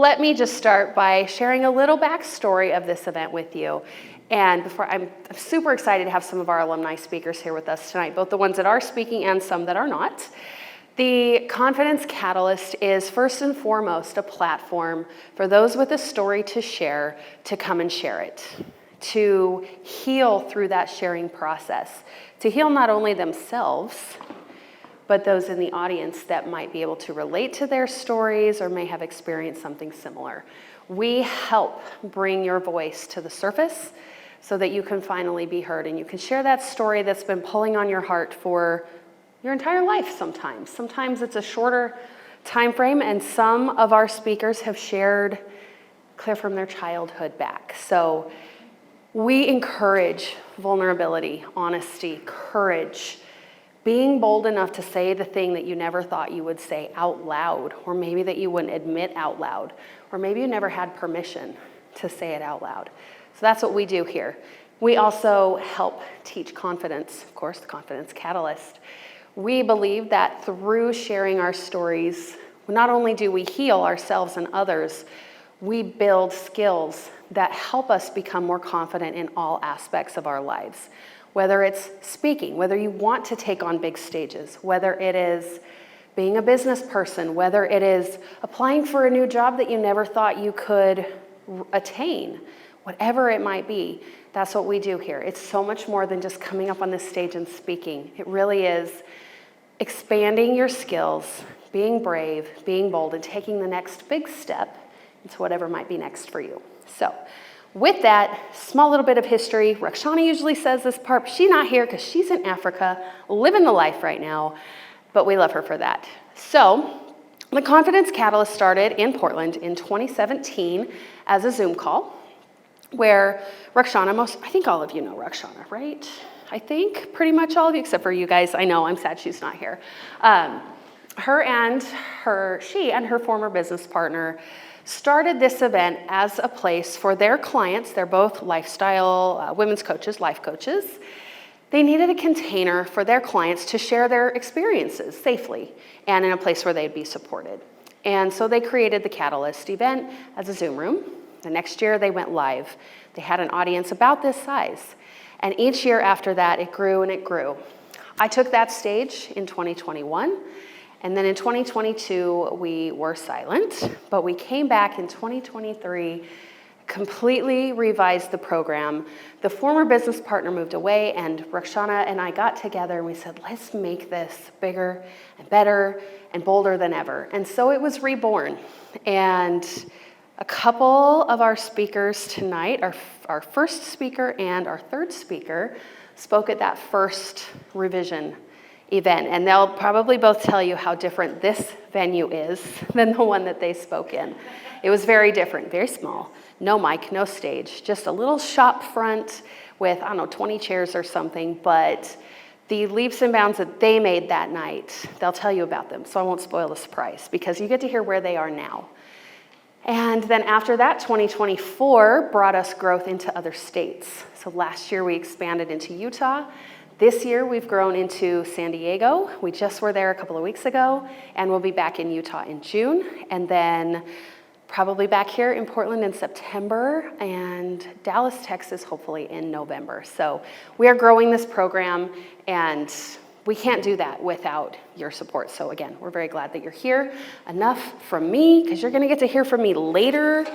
let me just start by sharing a little backstory of this event with you. And I'm super excited to have some of our alumni speakers here with us tonight, both the ones that are speaking and some that are not. The Confidence Catalyst is first and foremost a platform for those with a story to share to come and share it, to heal through that sharing process, to heal not only themselves, but those in the audience that might be able to relate to their stories or may have experienced something similar. We help bring your voice to the surface so that you can finally be heard and you can share that story that's been pulling on your heart for your entire life sometimes. Sometimes it's a shorter time frame, and some of our speakers have shared clear from their childhood back. So we encourage vulnerability, honesty, courage, being bold enough to say the thing that you never thought you would say out loud, or maybe that you wouldn't admit out loud, or maybe you never had permission to say it out loud. So that's what we do here. We also help teach confidence, of course, the Confidence Catalyst. We believe that through sharing our stories, not only do we heal ourselves and others, we build skills that help us become more confident in all aspects of our lives. Whether it's speaking, whether you want to take on big stages, whether it is being a business person, whether it is applying for a new job that you never thought you could attain, whatever it might be, that's what we do here. It's so much more than just coming up on this stage and speaking. It really is expanding your skills, being brave, being bold, and taking the next big step into whatever might be next for you. So, with that, small little bit of history. Rakshana usually says this part, but she's not here because she's in Africa, living the life right now, but we love her for that. So, the Confidence Catalyst started in Portland in 2017 as a Zoom call, where Rakshana, I think all of you know Rakshana, right? I think pretty much all of you, except for you guys. I know, I'm sad she's not here. She and her former business partner started this event as a place for their clients. They're both lifestyle women's coaches, life coaches. They needed a container for their clients to share their experiences safely and in a place where they'd be supported. And so they created the Catalyst event as a Zoom room. The next year they went live. They had an audience about this size. And each year after that, it grew and it grew. I took that stage in 2021. And then in 2022, we were silent, but we came back in 2023, completely revised the program. The former business partner moved away, and Rakshana and I got together and we said, let's make this bigger and better and bolder than ever. And so it was reborn. And a couple of our speakers tonight, our first speaker and our third speaker, spoke at that first revision event, and they'll probably both tell you how different this venue is than the one that they spoke in. It was very different, very small, no mic, no stage, just a little shop front with, 20 chairs or something, but the leaps and bounds that they made that night, they'll tell you about them, so I won't spoil the surprise, because you get to hear where they are now. And then after that, 2024 brought us growth into other states. So last year we expanded into Utah. This year, we've grown into San Diego. We just were there a couple of weeks ago, and we'll be back in Utah in June, and then probably back here in Portland in September, and Dallas, Texas, hopefully in November. So we are growing this program, and we can't do that without your support. So again, we're very glad that you're here. Enough from me, because you're going to get to hear from me later.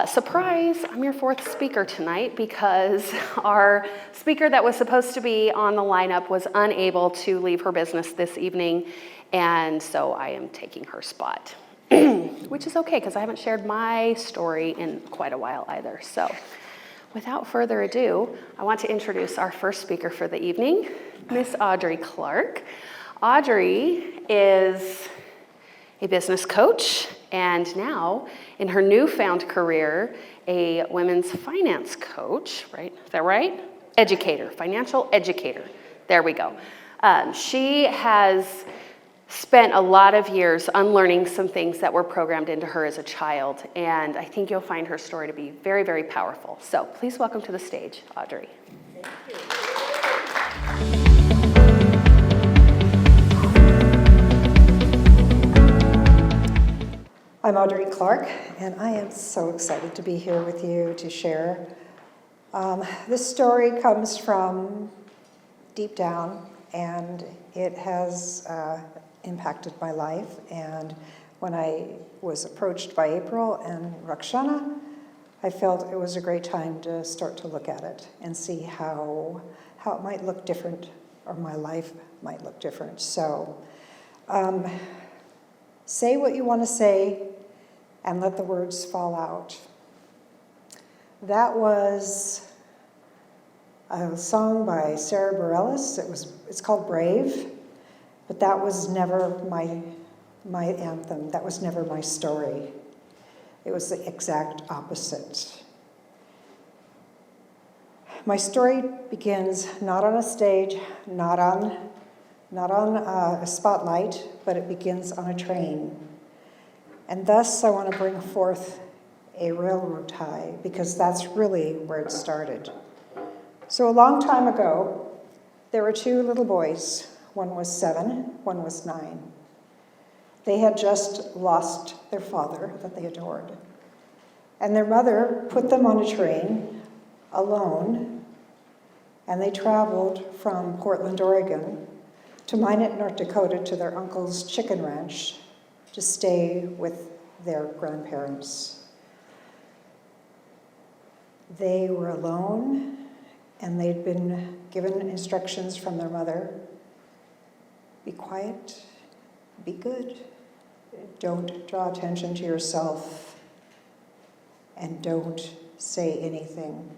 Surprise, I'm your fourth speaker tonight because our speaker that was supposed to be on the lineup was unable to leave her business this evening, and so I am taking her spot, which is okay because I haven't shared my story in quite a while either. So without further ado, I want to introduce our first speaker for the evening, Miss Audrey Clark. Audrey is a business coach, and now in her newfound career, a women's finance coach, right? Is that right? Educator, financial educator. There we go. She has spent a lot of years unlearning some things that were programmed into her as a child, and I think you'll find her story to be very, very powerful. So please welcome to the stage, Audrey. Thank you. I'm Audrey Clark, and I am so excited to be here with you to share. This story comes from deep down, and it has impacted my life. And when I was approached by April and Rakshana, I felt it was a great time to start to look at it and see how it might look different, or my life might look different. So say what you want to say and let the words fall out. That was a song by Sarah Bareilles. It's called Brave, but that was never my anthem. That was never my story. It was the exact opposite. My story begins not on a stage, not on a spotlight, but it begins on a train. And thus I want to bring forth a railroad tie, because that's really where it started. So a long time ago, there were two little boys. One was 7, one was 9. They had just lost their father that they adored. And their mother put them on a train alone, and they traveled from Portland, Oregon, to Minot, North Dakota, to their uncle's chicken ranch to stay with their grandparents. They were alone, and they'd been given instructions from their mother: be quiet, be good, don't draw attention to yourself, and don't say anything.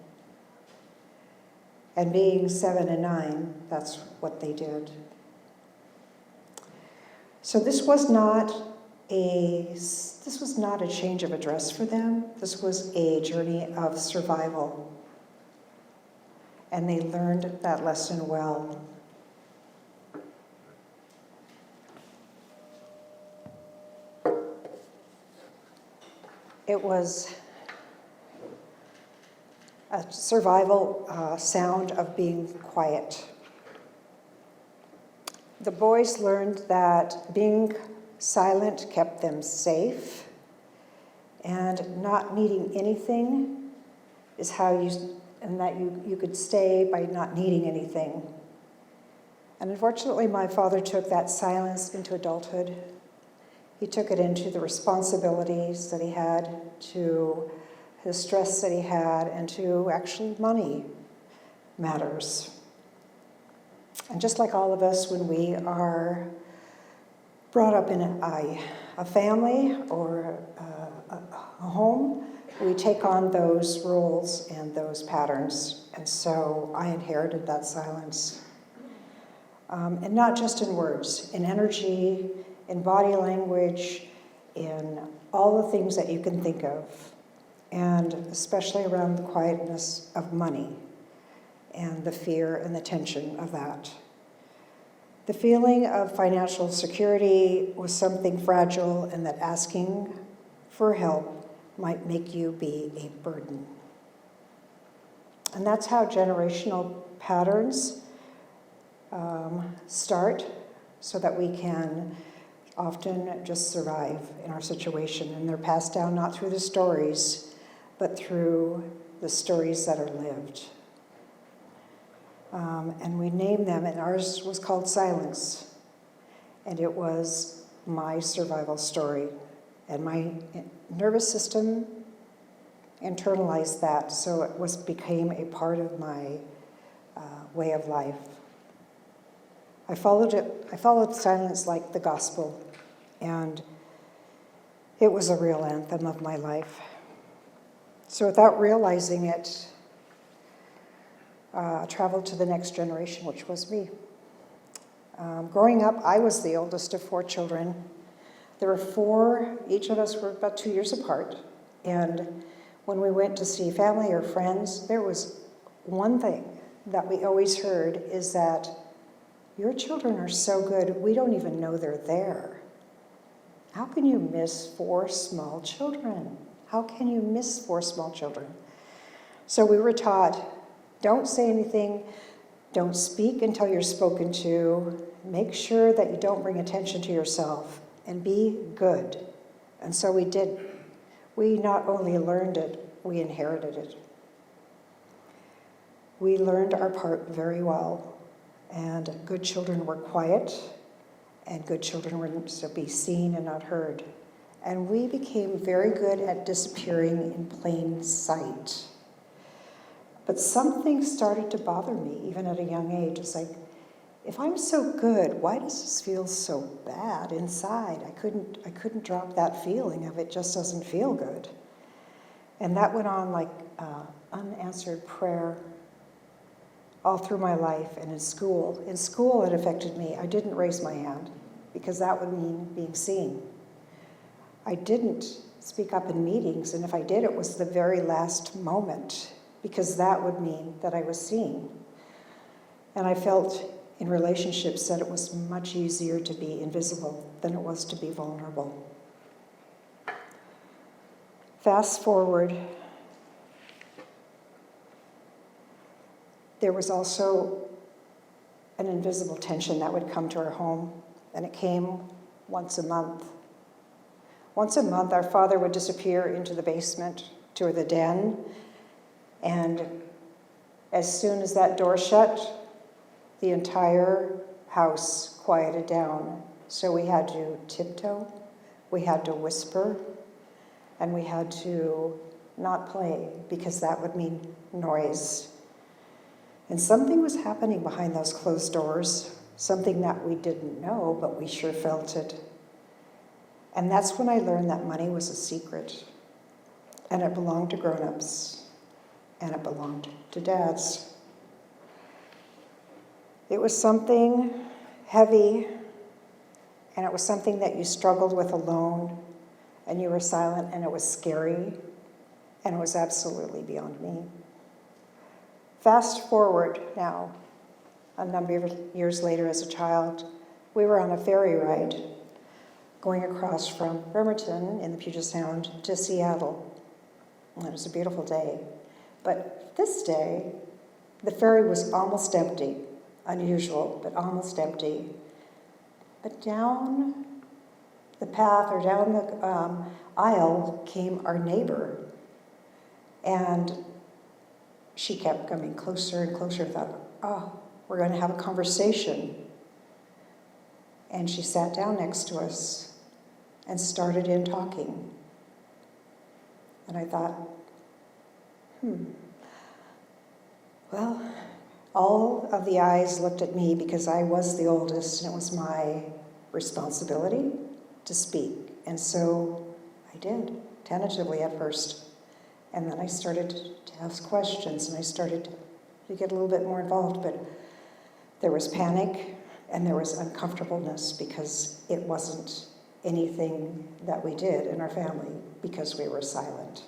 And being 7 and 9, that's what they did. So this was not a change of address for them. This was a journey of survival. And they learned that lesson well. It was a survival sound of being quiet. The boys learned that being silent kept them safe, and not needing anything is how you could stay by not needing anything. And unfortunately, my father took that silence into adulthood. He took it into the responsibilities that he had, to the stress that he had, and to actually money matters. And just like all of us, when we are brought up in a family or a home, we take on those roles and those patterns. And so I inherited that silence. And not just in words, in energy, in body language, in all the things that you can think of, and especially around the quietness of money and the fear and the tension of that. The feeling of financial security was something fragile, and that asking for help might make you be a burden. And that's how generational patterns start, so that we can often just survive in our situation. And they're passed down not through the stories, but through the stories that are lived. And we named them, and ours was called Silence. And it was my survival story. And my nervous system internalized that, so it became a part of my way of life. I followed silence like the gospel, and it was a real anthem of my life. So without realizing it, traveled to the next generation, which was me. Growing up, I was the oldest of 4 children. There were 4, each of us were about 2 years apart. And when we went to see family or friends, there was one thing that we always heard, is that your children are so good, we don't even know they're there. How can you miss 4 small children? How can you miss 4 small children? So we were taught, don't say anything, don't speak until you're spoken to, make sure that you don't bring attention to yourself, and be good. And so we did. We not only learned it, we inherited it. We learned our part very well, and good children were quiet, and good children were to be seen and not heard. And we became very good at disappearing in plain sight. But something started to bother me, even at a young age. It's like, if I'm so good, why does this feel so bad inside? I couldn't drop that feeling of it just doesn't feel good. And that went on like unanswered prayer all through my life and in school. In school, it affected me. I didn't raise my hand because that would mean being seen. I didn't speak up in meetings, and if I did, it was the very last moment because that would mean that I was seen. And I felt in relationships that it was much easier to be invisible than it was to be vulnerable. Fast forward, there was also an invisible tension that would come to our home, and it came once a month. Once a month, our father would disappear into the basement to the den, and as soon as that door shut, the entire house quieted down. So we had to tiptoe, we had to whisper, and we had to not play because that would mean noise. And something was happening behind those closed doors, something that we didn't know, but we sure felt it. And that's when I learned that money was a secret, and it belonged to grown-ups, and it belonged to dads. It was something heavy, and it was something that you struggled with alone, and you were silent, and it was scary, and it was absolutely beyond me. Fast forward now, a number of years later as a child, we were on a ferry ride going across from Bremerton in the Puget Sound to Seattle. And it was a beautiful day. But this day, the ferry was almost empty. Unusual, but almost empty. But down the path or down the aisle came our neighbor. And she kept coming closer and closer. I thought, oh, we're going to have a conversation. And she sat down next to us and started in talking. And I thought, well, all of the eyes looked at me because I was the oldest and it was my responsibility to speak. And so I did, tentatively at first. And then I started to ask questions and I started to get a little bit more involved. But there was panic and there was uncomfortableness because it wasn't anything that we did in our family because we were silent.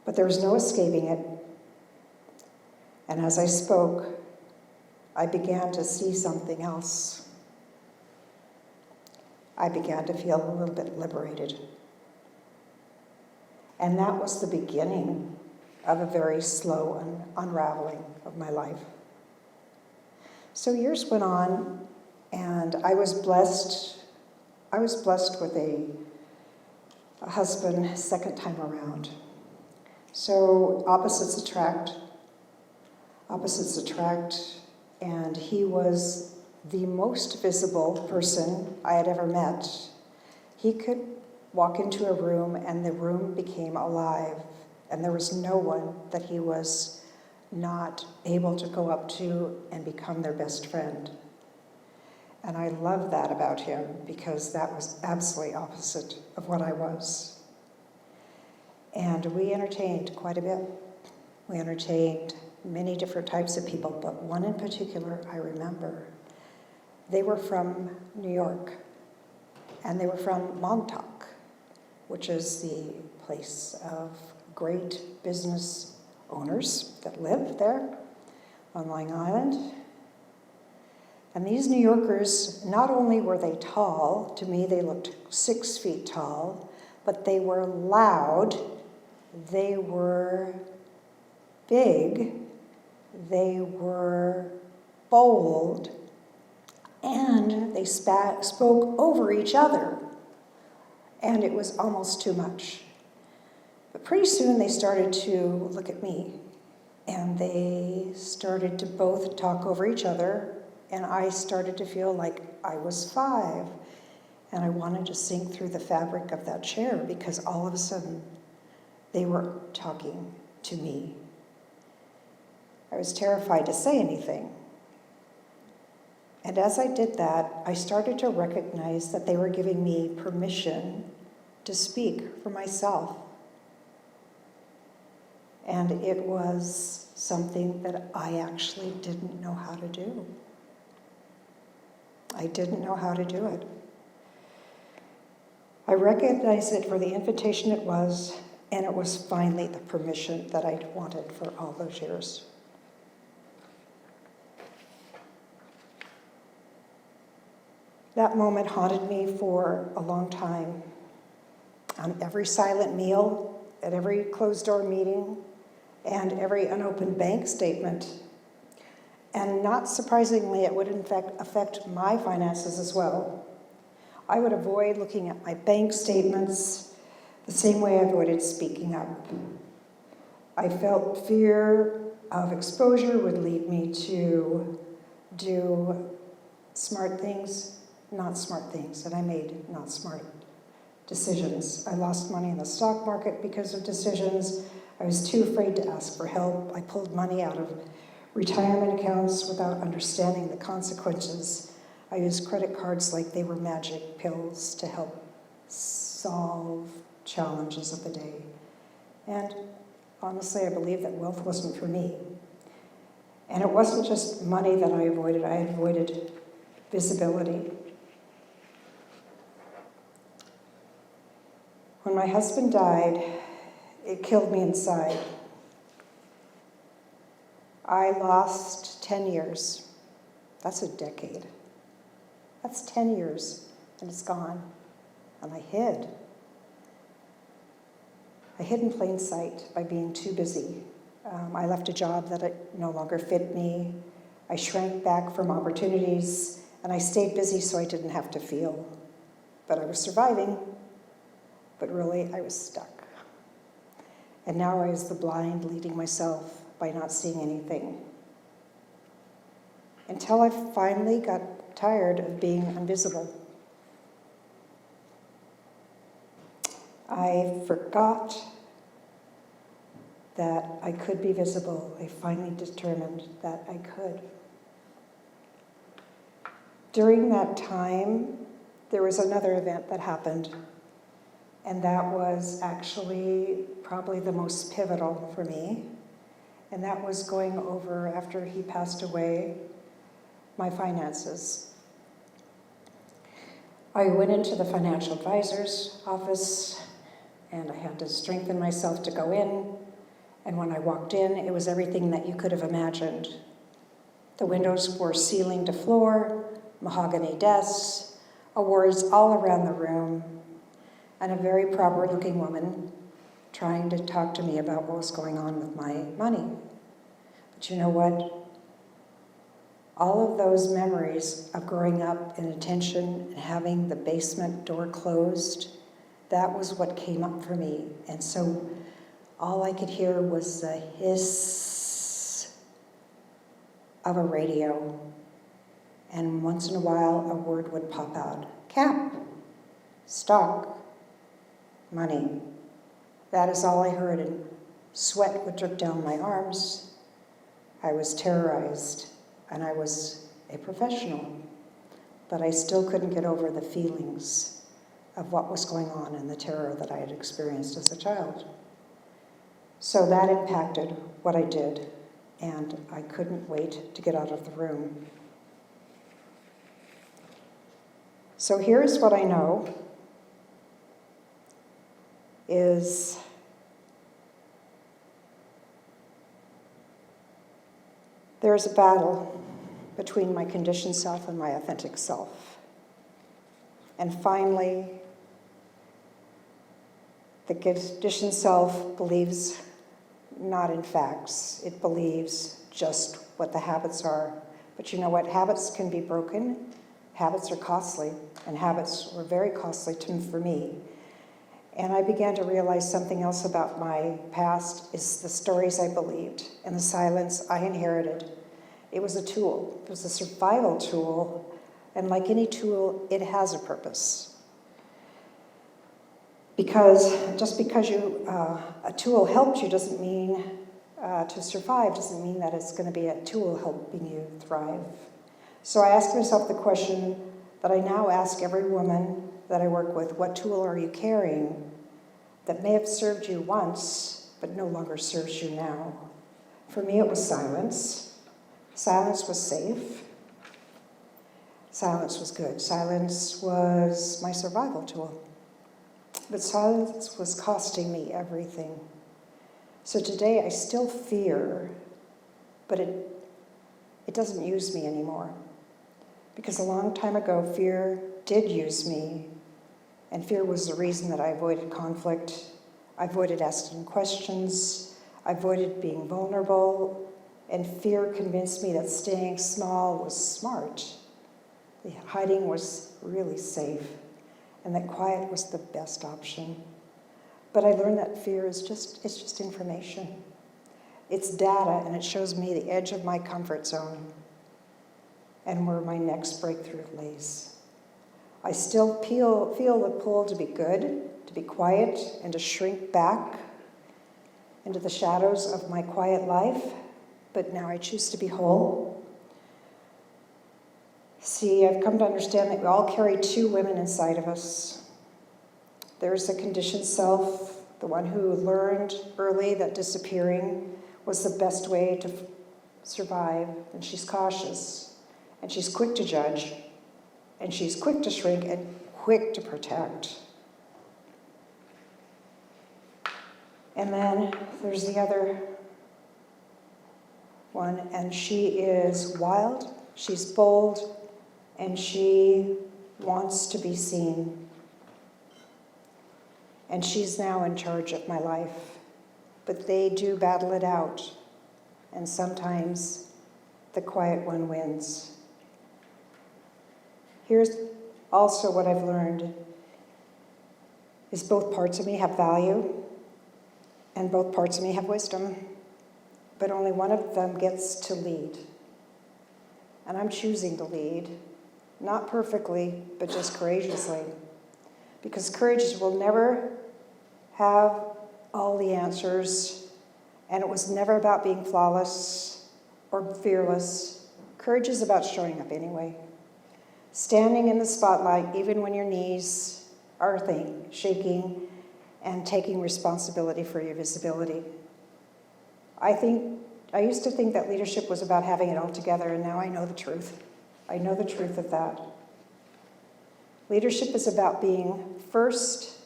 But there was no escaping it. And as I spoke, I began to see something else. I began to feel a little bit liberated. And that was the beginning of a very slow unraveling of my life. So years went on, and I was blessed with a husband second time around. So opposites attract, and he was the most visible person I had ever met. He could walk into a room and the room became alive, and there was no one that he was not able to go up to and become their best friend. And I love that about him because that was absolutely opposite of what I was. And we entertained quite a bit. We entertained many different types of people, but one in particular I remember. They were from New York, and they were from Montauk, which is the place of great business owners that live there on Long Island. And these New Yorkers, not only were they tall, to me they looked 6 feet tall, but they were loud, they were big, they were bold, and they spoke over each other. And it was almost too much. But pretty soon they started to look at me, and they started to both talk over each other, and I started to feel like I was 5, and I wanted to sink through the fabric of that chair because all of a sudden they were talking to me. I was terrified to say anything. And as I did that, I started to recognize that they were giving me permission to speak for myself. And it was something that I actually didn't know how to do. I didn't know how to do it. I recognized it for the invitation it was, and it was finally the permission that I'd wanted for all those years. That moment haunted me for a long time. On every silent meal, at every closed-door meeting, and every unopened bank statement. And not surprisingly, it would in fact affect my finances as well. I would avoid looking at my bank statements the same way I avoided speaking up. I felt fear of exposure would lead me to do smart things, not smart things, and I made not smart decisions. I lost money in the stock market because of decisions. I was too afraid to ask for help. I pulled money out of retirement accounts without understanding the consequences. I used credit cards like they were magic pills to help solve challenges of the day. And honestly, I believe that wealth wasn't for me. And it wasn't just money that I avoided visibility. When my husband died, it killed me inside. I lost 10 years. That's a decade. That's 10 years, and it's gone. And I hid. I hid in plain sight by being too busy. I left a job that no longer fit me. I shrank back from opportunities, and I stayed busy so I didn't have to feel. But I was surviving, but really I was stuck. And now I was the blind leading myself by not seeing anything. Until I finally got tired of being invisible. I forgot that I could be visible. I finally determined that I could. During that time, there was another event that happened, and that was actually probably the most pivotal for me. And that was going over, after he passed away, my finances. I went into the financial advisor's office, and I had to strengthen myself to go in. And when I walked in, it was everything that you could have imagined. The windows were ceiling to floor, mahogany desks, awards all around the room, and a very proper-looking woman trying to talk to me about what was going on with my money. But you know what? All of those memories of growing up in attention and having the basement door closed, that was what came up for me. And so all I could hear was the hiss of a radio. And once in a while, a word would pop out. Cap, stock, money. That is all I heard, and sweat would drip down my arms. I was terrorized, and I was a professional, but I still couldn't get over the feelings of what was going on and the terror that I had experienced as a child. So that impacted what I did, and I couldn't wait to get out of the room. So here's what I know is there's a battle between my conditioned self and my authentic self. And finally, the conditioned self believes not in facts. It believes just what the habits are. But you know what? Habits can be broken. Habits are costly, and habits were very costly for me. And I began to realize something else about my past is the stories I believed and the silence I inherited. It was a tool. It was a survival tool. And like any tool, it has a purpose. Because just because a tool helped you doesn't mean to survive, doesn't mean that it's going to be a tool helping you thrive. So I asked myself the question that I now ask every woman that I work with: what tool are you carrying that may have served you once, but no longer serves you now? For me, it was silence. Silence was safe. Silence was good. Silence was my survival tool. But silence was costing me everything. So today I still fear, but it doesn't use me anymore. Because a long time ago, fear did use me, and fear was the reason that I avoided conflict, I avoided asking questions, I avoided being vulnerable, and fear convinced me that staying small was smart, that hiding was really safe, and that quiet was the best option. But I learned that fear is just information. It's data, and it shows me the edge of my comfort zone and where my next breakthrough lays. I still feel the pull to be good, to be quiet, and to shrink back into the shadows of my quiet life, but now I choose to be whole. See, I've come to understand that we all carry two women inside of us. There's the conditioned self, the one who learned early that disappearing was the best way to survive, and she's cautious. And she's quick to judge, and she's quick to shrink, and quick to protect. And then there's the other one, and she is wild, she's bold, and she wants to be seen. And she's now in charge of my life. But they do battle it out, and sometimes the quiet one wins. Here's also what I've learned, is both parts of me have value, and both parts of me have wisdom, but only one of them gets to lead. And I'm choosing to lead, not perfectly, but just courageously. Because courage will never have all the answers, and it was never about being flawless or fearless. Courage is about showing up anyway. Standing in the spotlight, even when your knees are shaking, and taking responsibility for your visibility. I used to think that leadership was about having it all together, and now I know the truth. I know the truth of that. Leadership is about being first,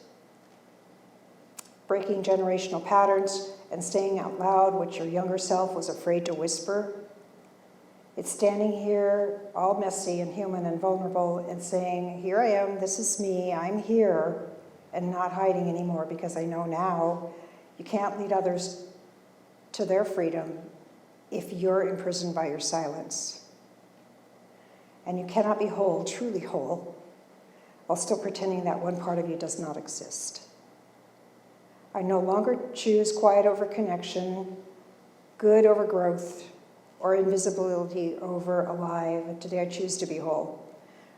breaking generational patterns, and saying out loud what your younger self was afraid to whisper. It's standing here, all messy and human and vulnerable, and saying, here I am, this is me, I'm here, and not hiding anymore, because I know now you can't lead others to their freedom if you're imprisoned by your silence. And you cannot be whole, truly whole, while still pretending that one part of you does not exist. I no longer choose quiet over connection, good over growth, or invisibility over alive. Today I choose to be whole.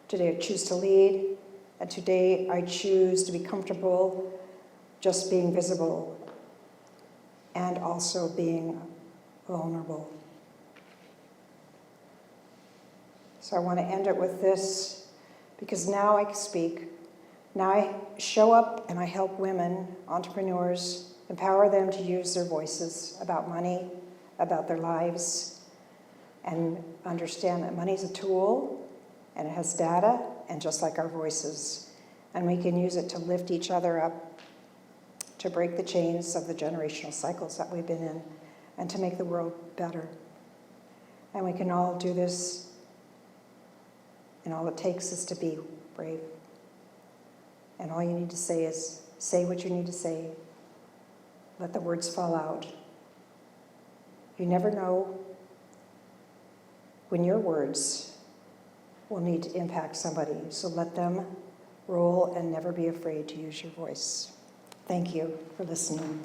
Today I choose to lead, and today I choose to be comfortable just being visible and also being vulnerable. So I want to end it with this, because now I speak. Now I show up and I help women, entrepreneurs, empower them to use their voices about money, about their lives, and understand that money is a tool, and it has data, and just like our voices. And we can use it to lift each other up, to break the chains of the generational cycles that we've been in, and to make the world better. And we can all do this, and all it takes is to be brave. And all you need to say is, say what you need to say. Let the words fall out. You never know when your words will need to impact somebody, so let them roll and never be afraid to use your voice. Thank you for listening.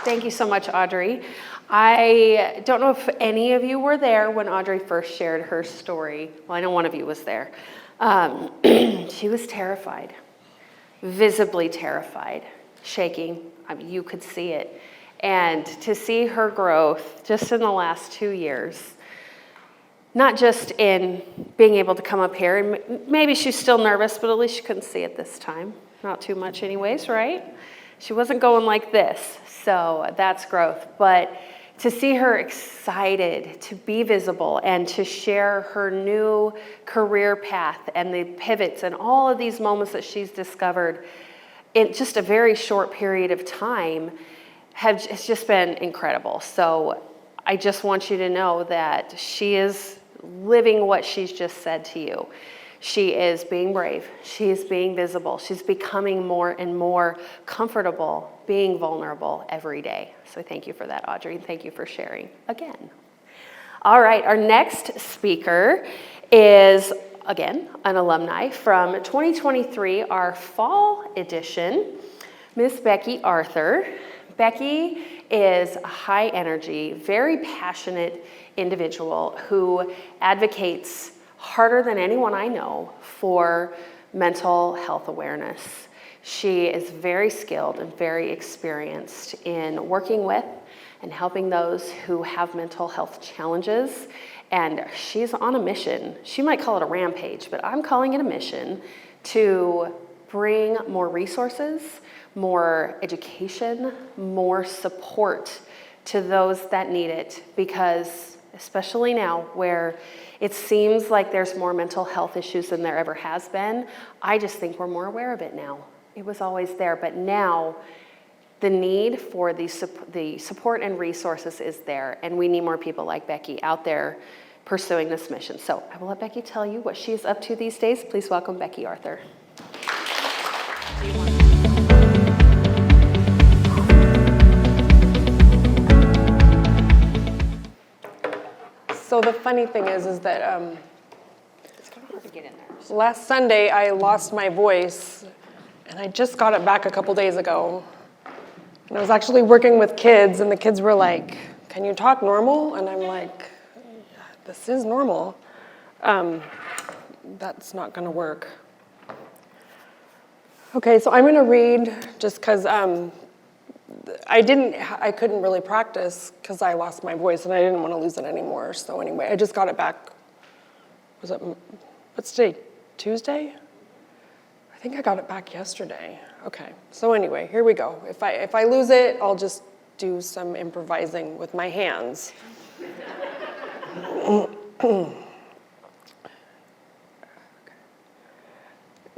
Thank you so much, Audrey. I don't know if any of you were there when Audrey first shared her story. Well, I know one of you was there. She was terrified, visibly terrified, shaking. I mean, you could see it. And to see her growth just in the last 2 years, not just in being able to come up here, and maybe she's still nervous, but at least she couldn't see it this time. Not too much anyways, right? She wasn't going like this, so that's growth. But to see her excited to be visible and to share her new career path and the pivots and all of these moments that she's discovered in just a very short period of time, it's just been incredible. So I just want you to know that she is living what she's just said to you. She is being brave. She is being visible. She's becoming more and more comfortable being vulnerable every day. So thank you for that, Audrey. Thank you for sharing again. All right, our next speaker is, again, an alumni from 2023, our fall edition, Miss Becky Arthur. Becky is a high energy, very passionate individual who advocates harder than anyone I know for mental health awareness. She is very skilled and very experienced in working with and helping those who have mental health challenges. And she's on a mission. She might call it a rampage, but I'm calling it a mission to bring more resources, more education, more support to those that need it, because especially now where it seems like there's more mental health issues than there ever has been, I just think we're more aware of it now. It was always there, but now the need for the support and resources is there, and we need more people like Becky out there pursuing this mission. So I will let Becky tell you what she is up to these days. Please welcome Becky Arthur. So the funny thing is that It's kind of hard to get in there. last Sunday I lost my voice, and I just got it back a couple days ago. And I was actually working with kids, and the kids were like, "Can you talk normal?" And I'm like, "This is normal." That's not gonna work. Okay, so I'm gonna read just because I couldn't really practice because I lost my voice and I didn't want to lose it anymore. So anyway, I just got it back. What's today? Tuesday? I think I got it back yesterday. Okay, so anyway, here we go. If I lose it, I'll just do some improvising with my hands.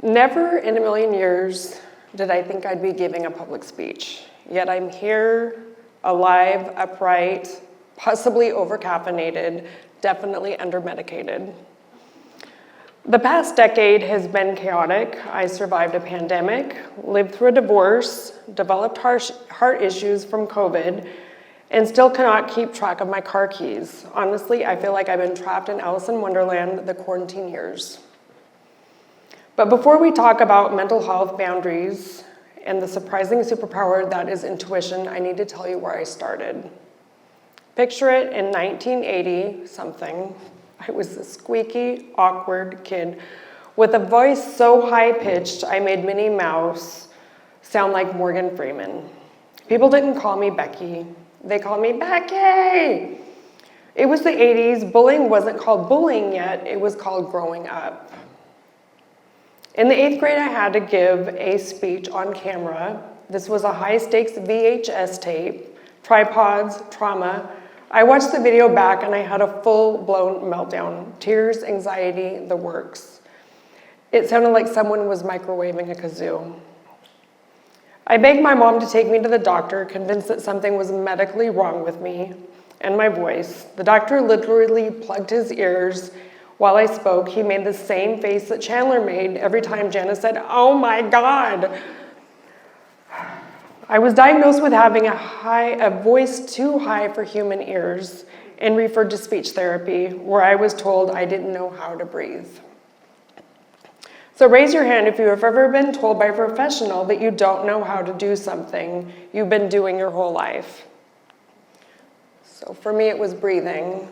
Never in a million years did I think I'd be giving a public speech. Yet I'm here, alive, upright, possibly over-caffeinated, definitely under-medicated. The past decade has been chaotic. I survived a pandemic, lived through a divorce, developed heart issues from COVID, and still cannot keep track of my car keys. Honestly, I feel like I've been trapped in Alice in Wonderland the quarantine years. But before we talk about mental health boundaries and the surprising superpower that is intuition, I need to tell you where I started. Picture it in 1980 something. I was a squeaky, awkward kid with a voice so high-pitched I made Minnie Mouse sound like Morgan Freeman. People didn't call me Becky. They called me Becky. It was the 80s. Bullying wasn't called bullying yet. It was called growing up. In the 8th grade, I had to give a speech on camera. This was a high-stakes VHS tape, tripods, trauma. I watched the video back and I had a full-blown meltdown. Tears, anxiety, the works. It sounded like someone was microwaving a kazoo. I begged my mom to take me to the doctor, convinced that something was medically wrong with me and my voice. The doctor literally plugged his ears while I spoke. He made the same face that Chandler made every time Janice said, "Oh my God." I was diagnosed with having a voice too high for human ears and referred to speech therapy, where I was told I didn't know how to breathe. So raise your hand if you have ever been told by a professional that you don't know how to do something you've been doing your whole life. So for me, it was breathing,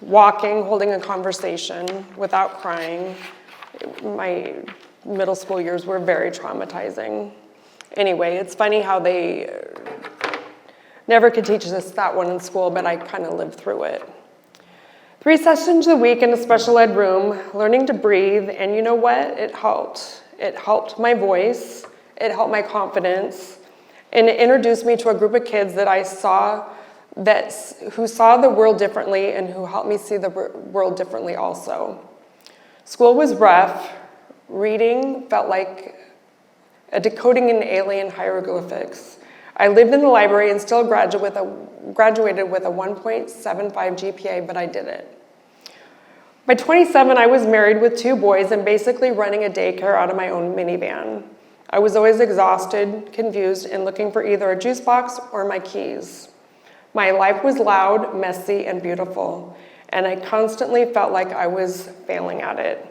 walking, holding a conversation without crying. My middle school years were very traumatizing. Anyway, it's funny how they never could teach us that one in school, but I kind of lived through it. 3 sessions a week in a special ed room, learning to breathe, and you know what? It helped. It helped my voice, it helped my confidence, and it introduced me to a group of kids that I saw who saw the world differently and who helped me see the world differently also. School was rough. Reading felt like decoding an alien hieroglyphics. I lived in the library and still graduated with a 1.75 GPA, but I did it. By 27, I was married with 2 boys and basically running a daycare out of my own minivan. I was always exhausted, confused, and looking for either a juice box or my keys. My life was loud, messy, and beautiful, and I constantly felt like I was failing at it.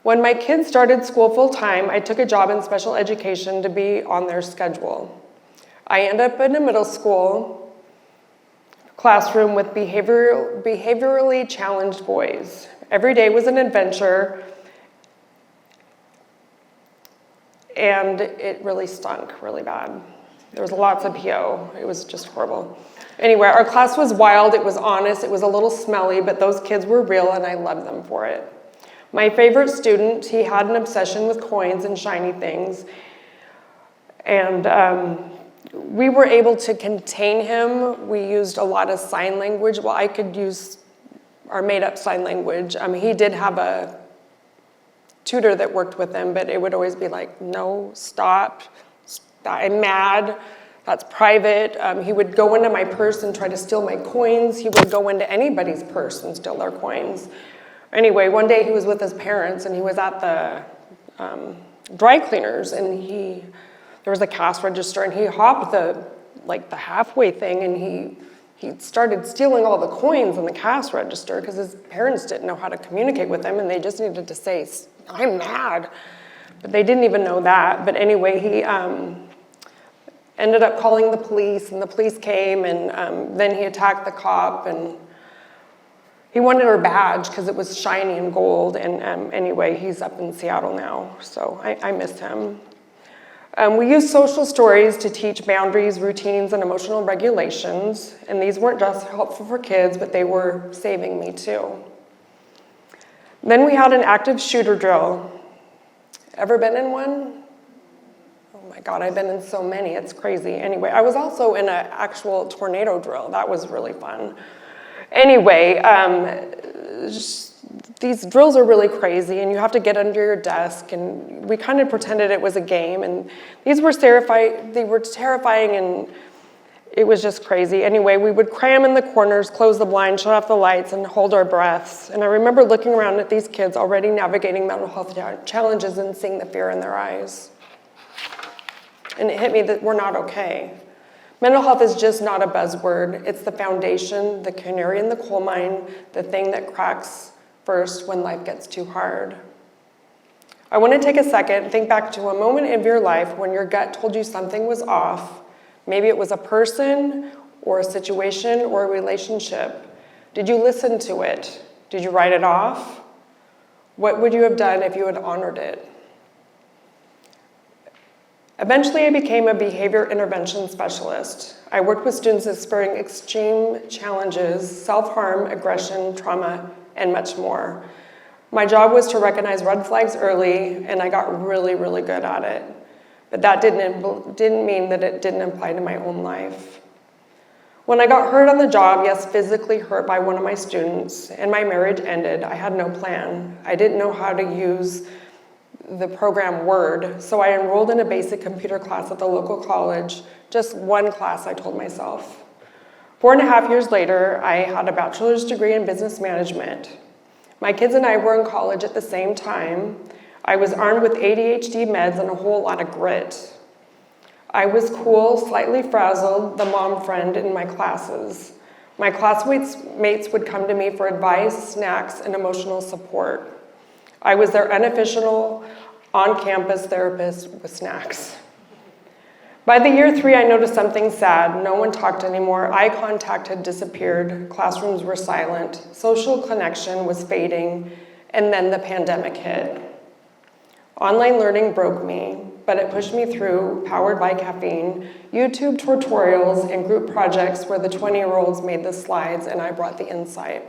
When my kids started school full-time, I took a job in special education to be on their schedule. I ended up in a middle school classroom with behaviorally challenged boys. Every day was an adventure, and it really stunk really bad. There was lots of PO. It was just horrible. Anyway, our class was wild, it was honest, it was a little smelly, but those kids were real and I loved them for it. My favorite student, he had an obsession with coins and shiny things, and we were able to contain him. We used a lot of sign language. Well, I could use our made-up sign language. He did have a tutor that worked with him, but it would always be like, no, stop, I'm mad, that's private. He would go into my purse and try to steal my coins. He would go into anybody's purse and steal their coins. Anyway, one day he was with his parents and he was at the dry cleaners, and there was a cash register, and he hopped the halfway thing, and he started stealing all the coins in the cash register because his parents didn't know how to communicate with him, and they just needed to say, I'm mad. But they didn't even know that. But anyway, he ended up calling the police, and the police came, and then he attacked the cop, and he wanted her badge because it was shiny and gold. And anyway, he's up in Seattle now, so I miss him. We use social stories to teach boundaries, routines, and emotional regulations, and these weren't just helpful for kids, but they were saving me too. Then we had an active shooter drill. Ever been in one? Oh my God, I've been in so many, it's crazy. Anyway, I was also in an actual tornado drill. That was really fun. Anyway, these drills are really crazy, and you have to get under your desk, and we kind of pretended it was a game, and these were terrifying, and it was just crazy. Anyway, we would cram in the corners, close the blinds, shut off the lights, and hold our breaths. And I remember looking around at these kids already navigating mental health challenges and seeing the fear in their eyes. And it hit me that we're not okay. Mental health is just not a buzzword. It's the foundation, the canary in the coal mine, the thing that cracks first when life gets too hard. I want to take a second and think back to a moment of your life when your gut told you something was off. Maybe it was a person or a situation or a relationship. Did you listen to it? Did you write it off? What would you have done if you had honored it? Eventually, I became a behavior intervention specialist. I worked with students experiencing extreme challenges, self-harm, aggression, trauma, and much more. My job was to recognize red flags early, and I got really, really good at it. But that didn't mean that it didn't apply to my own life. When I got hurt on the job, yes, physically hurt by one of my students, and my marriage ended, I had no plan. I didn't know how to use the program Word, so I enrolled in a basic computer class at the local college, just one class, I told myself. 4.5 years later, I had a bachelor's degree in business management. My kids and I were in college at the same time. I was armed with ADHD meds and a whole lot of grit. I was cool, slightly frazzled, the mom friend in my classes. My classmates would come to me for advice, snacks, and emotional support. I was their unofficial on-campus therapist with snacks. By the year 3, I noticed something sad. No one talked anymore. Eye contact had disappeared. Classrooms were silent. Social connection was fading. And then the pandemic hit. Online learning broke me, but it pushed me through, powered by caffeine, YouTube tutorials, and group projects where the 20-year-olds made the slides and I brought the insight.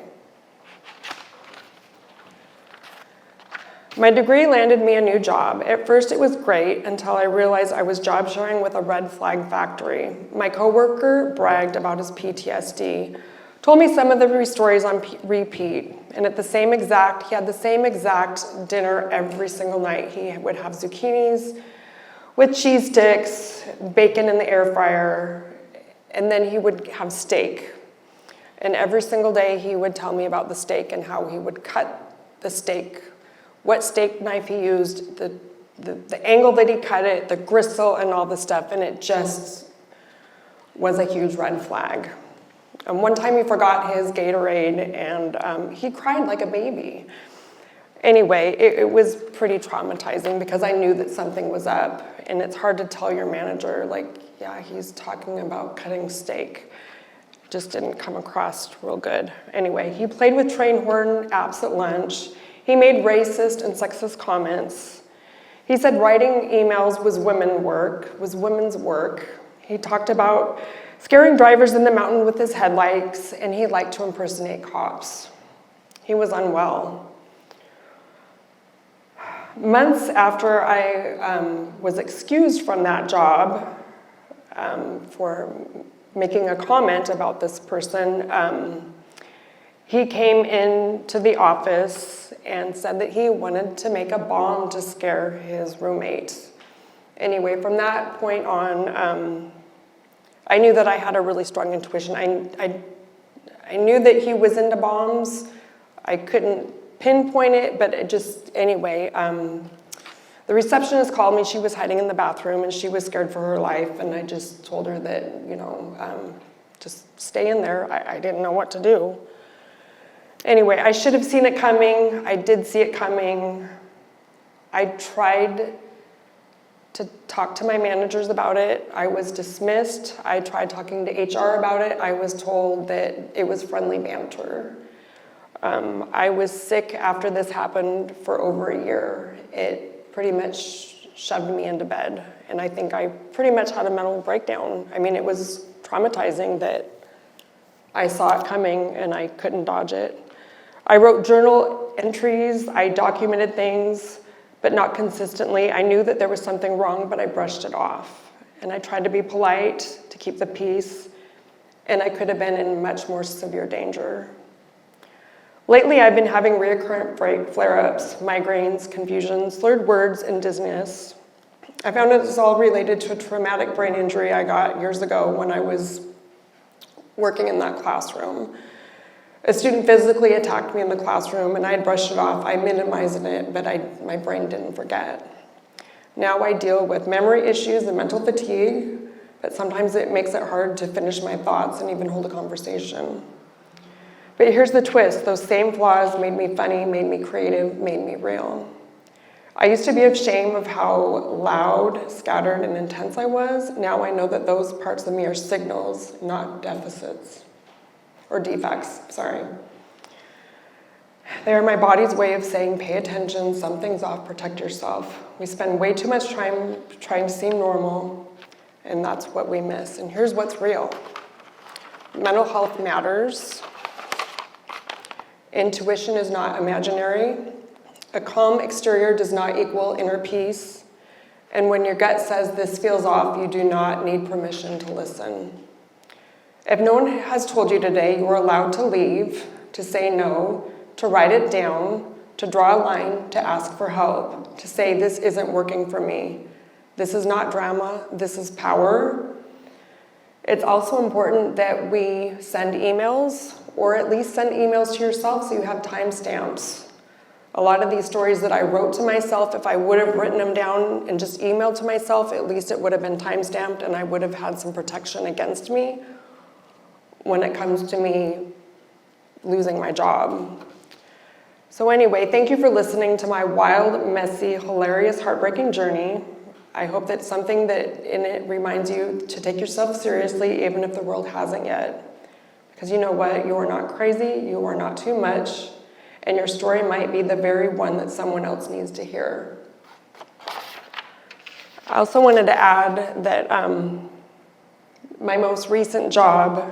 My degree landed me a new job. At first it was great until I realized I was job sharing with a red flag factory. My coworker bragged about his PTSD, told me some of the stories on repeat, and he had the same exact dinner every single night. He would have zucchinis with cheese sticks, bacon in the air fryer, and then he would have steak. And every single day he would tell me about the steak and how he would cut the steak, what steak knife he used, the angle that he cut it, the gristle and all the stuff, and it just was a huge red flag. One time he forgot his Gatorade and he cried like a baby. Anyway, it was pretty traumatizing because I knew that something was up, and it's hard to tell your manager, like, yeah, he's talking about cutting steak. Just didn't come across real good. Anyway, he played with train horn apps at lunch. He made racist and sexist comments. He said writing emails was women's work. He talked about scaring drivers in the mountain with his headlights, and he liked to impersonate cops. He was unwell. Months after I was excused from that job for making a comment about this person, he came into the office and said that he wanted to make a bomb to scare his roommate. Anyway, from that point on, I knew that I had a really strong intuition. I knew that he was into bombs. I couldn't pinpoint it, but it just, anyway, the receptionist called me. She was hiding in the bathroom and she was scared for her life, and I just told her that, just stay in there. I didn't know what to do. Anyway, I should have seen it coming. I did see it coming. I tried to talk to my managers about it. I was dismissed. I tried talking to HR about it. I was told that it was friendly banter. I was sick after this happened for over a year. It pretty much shoved me into bed, and I think I pretty much had a mental breakdown. I mean, it was traumatizing that I saw it coming and I couldn't dodge it. I wrote journal entries, I documented things, but not consistently. I knew that there was something wrong, but I brushed it off. And I tried to be polite, to keep the peace, and I could have been in much more severe danger. Lately, I've been having recurrent flare-ups, migraines, confusion, slurred words, and dizziness. I found it's all related to a traumatic brain injury I got years ago when I was working in that classroom. A student physically attacked me in the classroom, and I had brushed it off. I minimized it, but my brain didn't forget. Now I deal with memory issues and mental fatigue, but sometimes it makes it hard to finish my thoughts and even hold a conversation. But here's the twist. Those same flaws made me funny, made me creative, made me real. I used to be ashamed of how loud, scattered, and intense I was. Now I know that those parts of me are signals, not deficits. Or defects, sorry. They are my body's way of saying, pay attention, something's off, protect yourself. We spend way too much time trying to seem normal, and that's what we miss. And here's what's real. Mental health matters. Intuition is not imaginary. A calm exterior does not equal inner peace. And when your gut says this feels off, you do not need permission to listen. If no one has told you today, you are allowed to leave, to say no, to write it down, to draw a line, to ask for help, to say this isn't working for me. This is not drama, this is power. It's also important that we send emails, or at least send emails to yourself so you have timestamps. A lot of these stories that I wrote to myself, if I would have written them down and just emailed to myself, at least it would have been timestamped and I would have had some protection against me when it comes to me losing my job. So anyway, thank you for listening to my wild, messy, hilarious, heartbreaking journey. I hope that something that in it reminds you to take yourself seriously, even if the world hasn't yet. Because you know what? You are not crazy, you are not too much, and your story might be the very one that someone else needs to hear. I also wanted to add that my most recent job,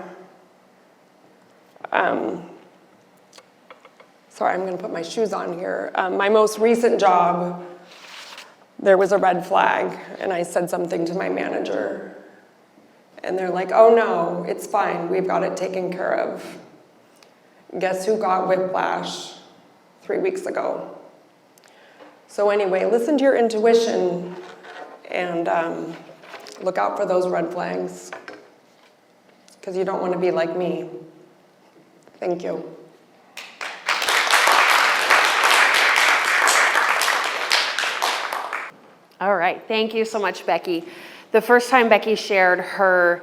sorry, I'm going to put my shoes on here. My most recent job, there was a red flag, and I said something to my manager. And they're like, oh no, it's fine, we've got it taken care of. Guess who got whiplash 3 weeks ago? So anyway, listen to your intuition and look out for those red flags, because you don't want to be like me. Thank you. All right, thank you so much, Becky. The first time Becky shared her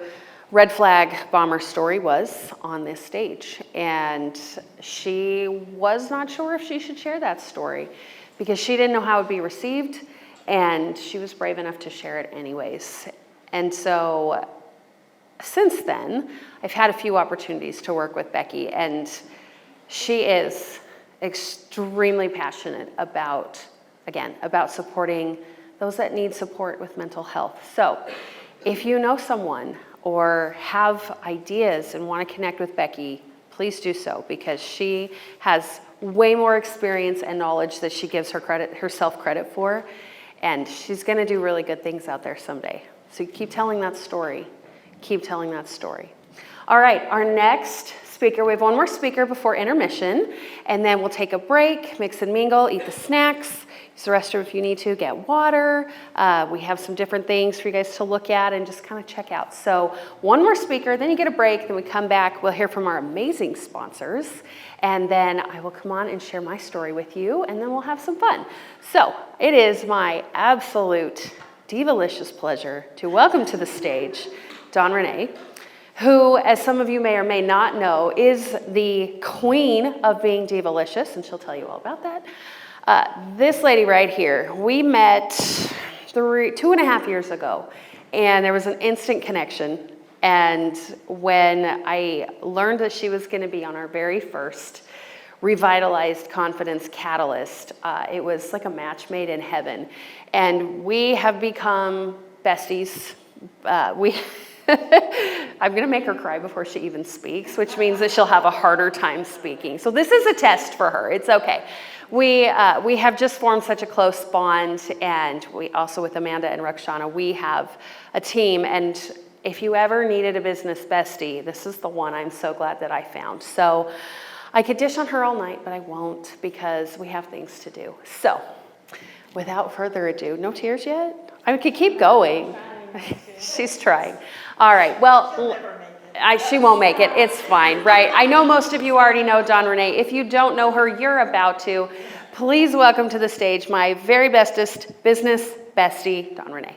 red flag bomber story was on this stage, and she was not sure if she should share that story because she didn't know how it would be received, and she was brave enough to share it anyways. And so since then, I've had a few opportunities to work with Becky, and she is extremely passionate about, again, about supporting those that need support with mental health. So if you know someone or have ideas and want to connect with Becky, please do so, because she has way more experience and knowledge that she gives herself credit for, and she's going to do really good things out there someday. So keep telling that story. Keep telling that story. All right, our next speaker, we have one more speaker before intermission, and then we'll take a break, mix and mingle, eat the snacks, use the restroom if you need to, get water. We have some different things for you guys to look at and just kind of check out. So one more speaker, then you get a break, then we come back, we'll hear from our amazing sponsors, and then I will come on and share my story with you, and then we'll have some fun. So it is my absolute divalicious pleasure to welcome to the stage Dawn Renee, who, as some of you may or may not know, is the queen of being divalicious, and she'll tell you all about that. This lady right here, we met 2.5 years ago, and there was an instant connection. And when I learned that she was going to be on our very first Revitalized Confidence Catalyst, it was like a match made in heaven. And we have become besties. I'm going to make her cry before she even speaks, which means that she'll have a harder time speaking. So this is a test for her. It's okay. We have just formed such a close bond, and we also, with Amanda and Rakshana, we have a team. And if you ever needed a business bestie, this is the one I'm so glad that I found. So I could dish on her all night, but I won't, because we have things to do. So without further ado, no tears yet? I could keep going. She's trying. All right, well, she won't make it. It's fine, right? I know most of you already know Dawn Renee. If you don't know her, you're about to. Please welcome to the stage my very bestest business bestie, Dawn Renee.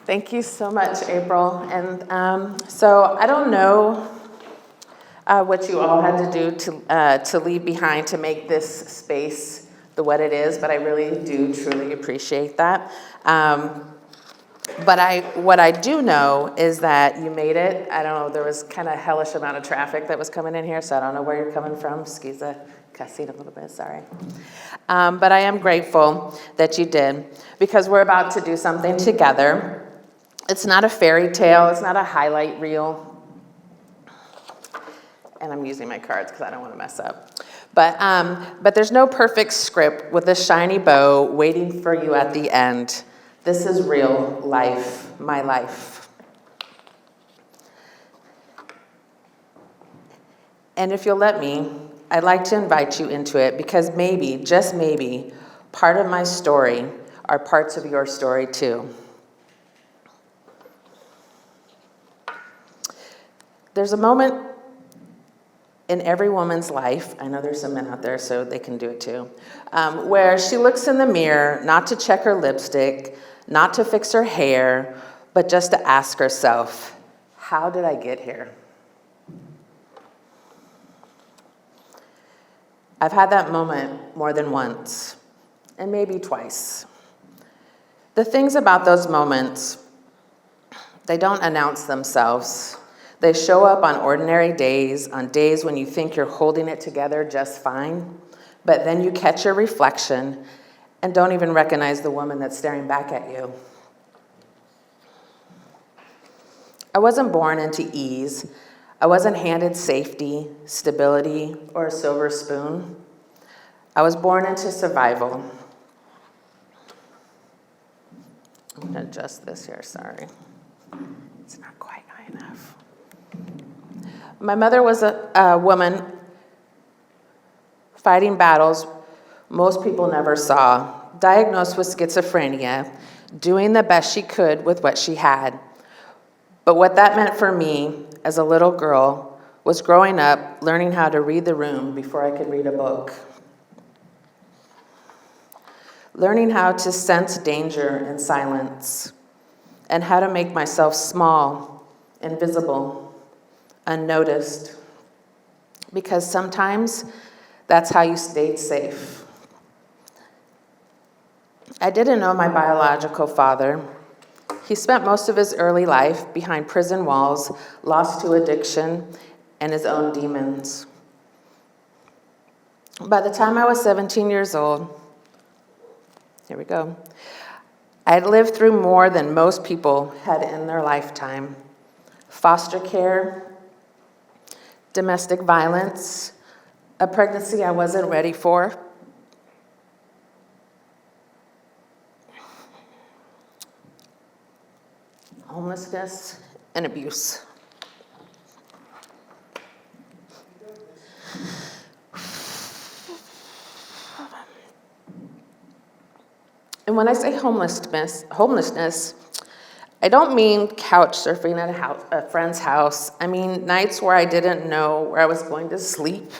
Thank you so much, April. And so I don't know what you all had to do to leave behind to make this space what it is, but I really do truly appreciate that. But what I do know is that you made it. I don't know, there was kind of hellish amount of traffic that was coming in here, so I don't know where you're coming from. Excuse the cussing a little bit, sorry. But I am grateful that you did, because we're about to do something together. It's not a fairy tale, it's not a highlight reel. And I'm using my cards because I don't want to mess up. But there's no perfect script with a shiny bow waiting for you at the end. This is real life, my life. And if you'll let me, I'd like to invite you into it, because maybe, just maybe, part of my story are parts of your story too. There's a moment in every woman's life, I know there's some men out there so they can do it too, where she looks in the mirror, not to check her lipstick, not to fix her hair, but just to ask herself, how did I get here? I've had that moment more than once, and maybe twice. The things about those moments, they don't announce themselves. They show up on ordinary days, on days when you think you're holding it together just fine, but then you catch your reflection and don't even recognize the woman that's staring back at you. I wasn't born into ease. I wasn't handed safety, stability, or a silver spoon. I was born into survival. I'm gonna adjust this here, sorry. It's not quite high enough. My mother was a woman fighting battles most people never saw, diagnosed with schizophrenia, doing the best she could with what she had. But what that meant for me as a little girl was growing up, learning how to read the room before I could read a book. Learning how to sense danger in silence, and how to make myself small, invisible, unnoticed. Because sometimes that's how you stayed safe. I didn't know my biological father. He spent most of his early life behind prison walls, lost to addiction and his own demons. By the time I was 17 years old, here we go, I had lived through more than most people had in their lifetime. Foster care, domestic violence, a pregnancy I wasn't ready for, homelessness, and abuse. And when I say homelessness, I don't mean couch surfing at a friend's house. I mean nights where I didn't know where I was going to sleep.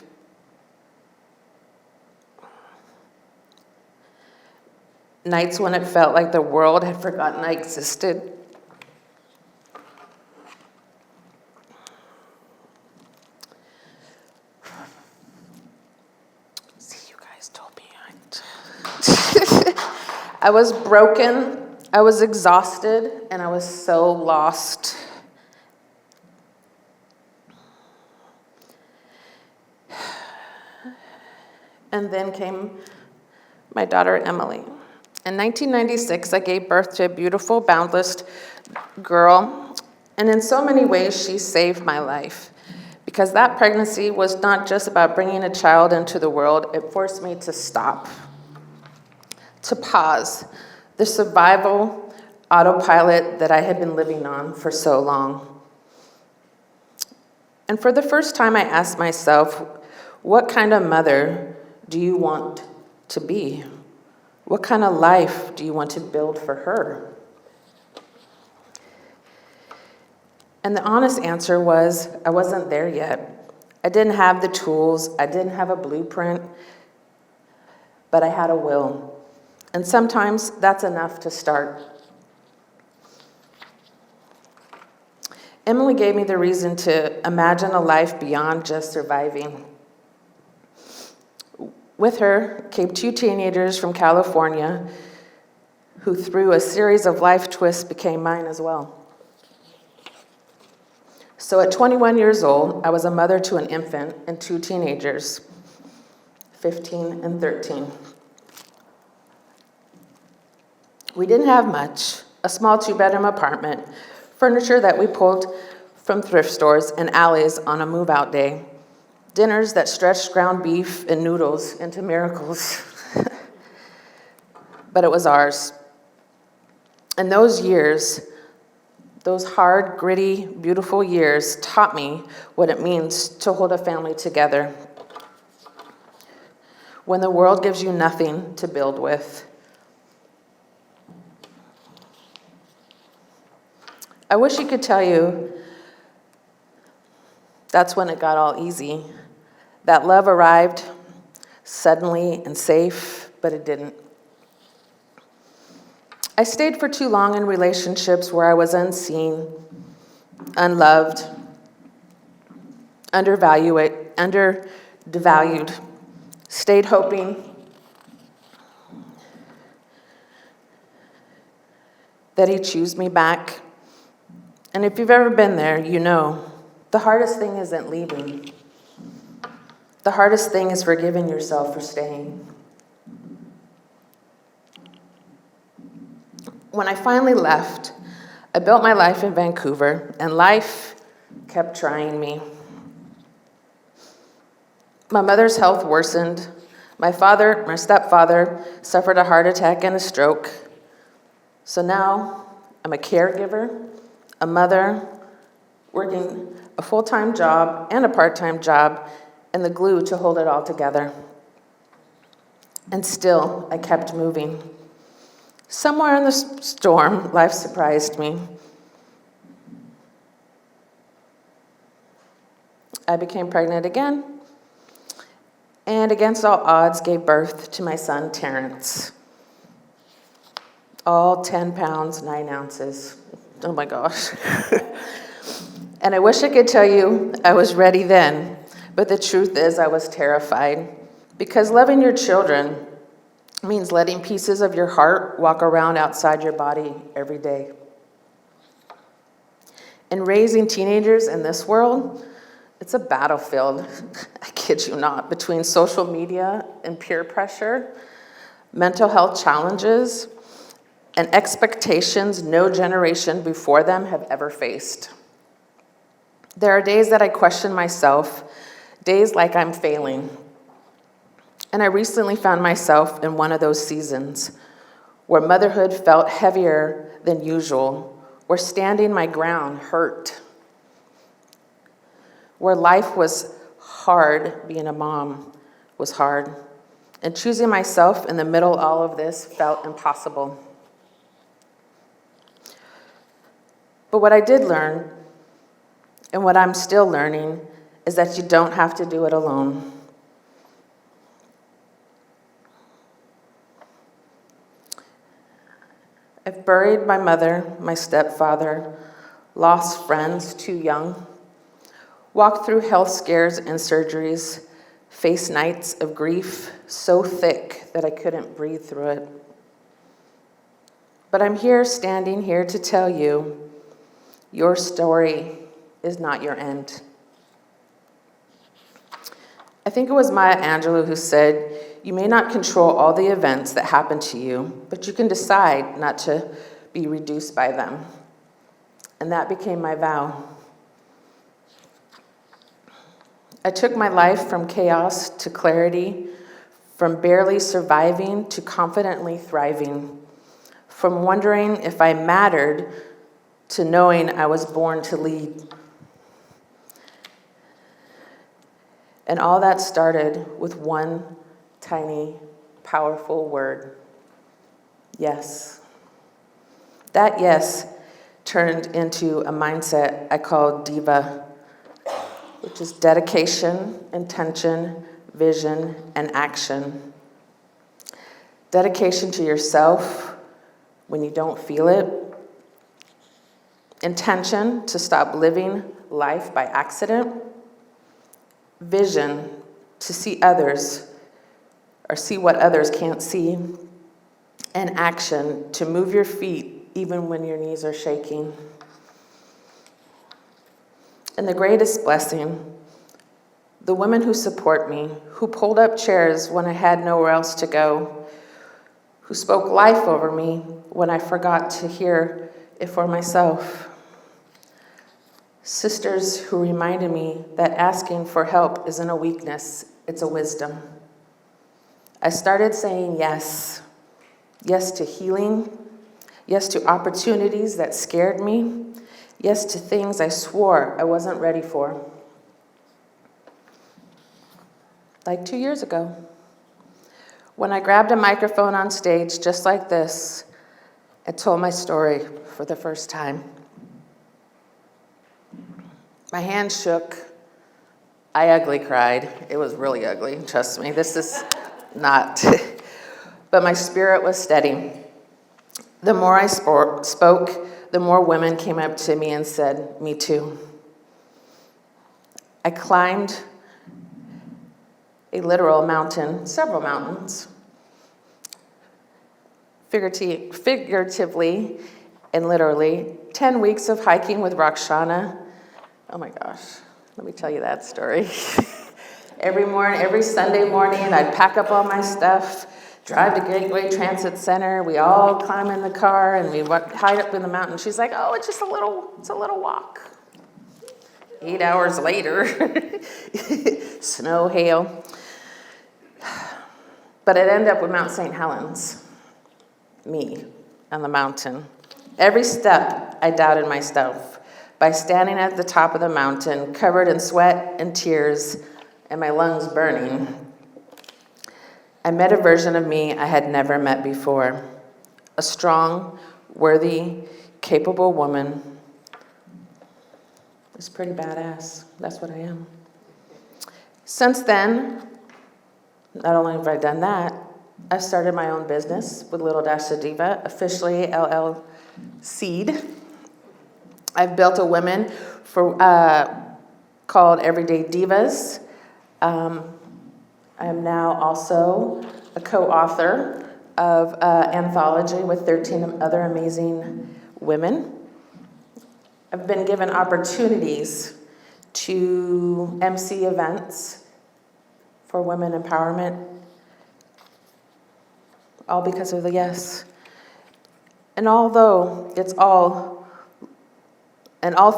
Nights when it felt like the world had forgotten I existed. See, you guys told me I was broken, I was exhausted, and I was so lost. And then came my daughter, Emily. In 1996, I gave birth to a beautiful, boundless girl, and in so many ways, she saved my life. Because that pregnancy was not just about bringing a child into the world, it forced me to stop, to pause the survival autopilot that I had been living on for so long. And for the first time, I asked myself, what kind of mother do you want to be? What kind of life do you want to build for her? And the honest answer was, I wasn't there yet. I didn't have the tools, I didn't have a blueprint, but I had a will. And sometimes that's enough to start. Emily gave me the reason to imagine a life beyond just surviving. With her came 2 teenagers from California who, through a series of life twists, became mine as well. So at 21 years old, I was a mother to an infant and 2 teenagers, 15 and 13. We didn't have much, a small 2-bedroom apartment, furniture that we pulled from thrift stores and alleys on a move-out day, dinners that stretched ground beef and noodles into miracles. But it was ours. And those years, those hard, gritty, beautiful years taught me what it means to hold a family together. When the world gives you nothing to build with. I wish I could tell you that's when it got all easy. That love arrived suddenly and safe, but it didn't. I stayed for too long in relationships where I was unseen, unloved, undervalued, stayed hoping that he'd choose me back. And if you've ever been there, you know, the hardest thing isn't leaving. The hardest thing is forgiving yourself for staying. When I finally left, I built my life in Vancouver, and life kept trying me. My mother's health worsened. My stepfather, suffered a heart attack and a stroke. So now I'm a caregiver, a mother, working a full-time job and a part-time job, and the glue to hold it all together. And still, I kept moving. Somewhere in the storm, life surprised me. I became pregnant again, and against all odds, gave birth to my son, Terrence. All 10 pounds, 9 ounces. Oh my gosh. And I wish I could tell you I was ready then, but the truth is I was terrified, because loving your children means letting pieces of your heart walk around outside your body every day. And raising teenagers in this world, it's a battlefield, I kid you not, between social media and peer pressure, mental health challenges, and expectations no generation before them have ever faced. There are days that I question myself, days like I'm failing. And I recently found myself in one of those seasons where motherhood felt heavier than usual, where standing my ground hurt, where life was hard, being a mom was hard, and choosing myself in the middle of all of this felt impossible. But what I did learn, and what I'm still learning, is that you don't have to do it alone. I've buried my mother, my stepfather, lost friends too young, walked through health scares and surgeries, faced nights of grief so thick that I couldn't breathe through it. But I'm here, standing here to tell you, your story is not your end. I think it was Maya Angelou who said, "You may not control all the events that happen to you, but you can decide not to be reduced by them." And that became my vow. I took my life from chaos to clarity, from barely surviving to confidently thriving, from wondering if I mattered to knowing I was born to lead. And all that started with one tiny, powerful word: yes. That yes turned into a mindset I call DIVA, which is dedication, intention, vision, and action. Dedication to yourself when you don't feel it. Intention to stop living life by accident. Vision to see others or see what others can't see. And action to move your feet even when your knees are shaking. And the greatest blessing, the women who support me, who pulled up chairs when I had nowhere else to go, who spoke life over me when I forgot to hear it for myself. Sisters who reminded me that asking for help isn't a weakness, it's a wisdom. I started saying yes. Yes to healing. Yes to opportunities that scared me. Yes to things I swore I wasn't ready for. Like 2 years ago, when I grabbed a microphone on stage just like this and told my story for the first time. My hands shook. I ugly cried. It was really ugly, trust me. This is not. But my spirit was steady. The more I spoke, the more women came up to me and said, "Me too." I climbed a literal mountain, several mountains, figuratively and literally, 10 weeks of hiking with Rakshana. Oh my gosh, let me tell you that story. Every Sunday morning, I'd pack up all my stuff, drive to Gateway Transit Center. We all climb in the car and we hide up in the mountain. She's like, "Oh, it's a little walk." 8 hours later, snow, hail. But I'd end up with Mount St. Helens, me on the mountain. Every step, I doubted myself. By standing at the top of the mountain, covered in sweat and tears, and my lungs burning, I met a version of me I had never met before. A strong, worthy, capable woman. It's pretty badass. That's what I am. Since then, not only have I done that, I've started my own business with Little Dash of Diva, officially LLC'd. I've built a women called Everyday Divas. I am now also a co-author of an anthology with 13 other amazing women. I've been given opportunities to MC events for women empowerment, all because of the yes. And although it's all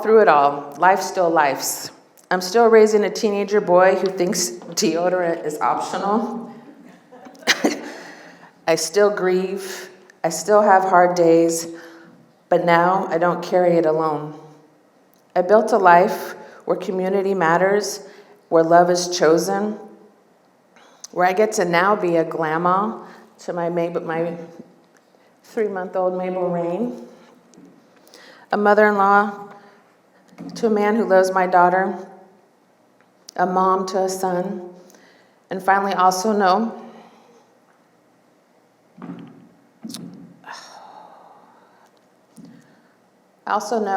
through it all, life still lifes. I'm still raising a teenager boy who thinks deodorant is optional. I still grieve. I still have hard days, but now I don't carry it alone. I built a life where community matters, where love is chosen, where I get to now be a grandma to my 3-month-old Mabel Rain, a mother-in-law to a man who loves my daughter, a mom to a son, and finally also know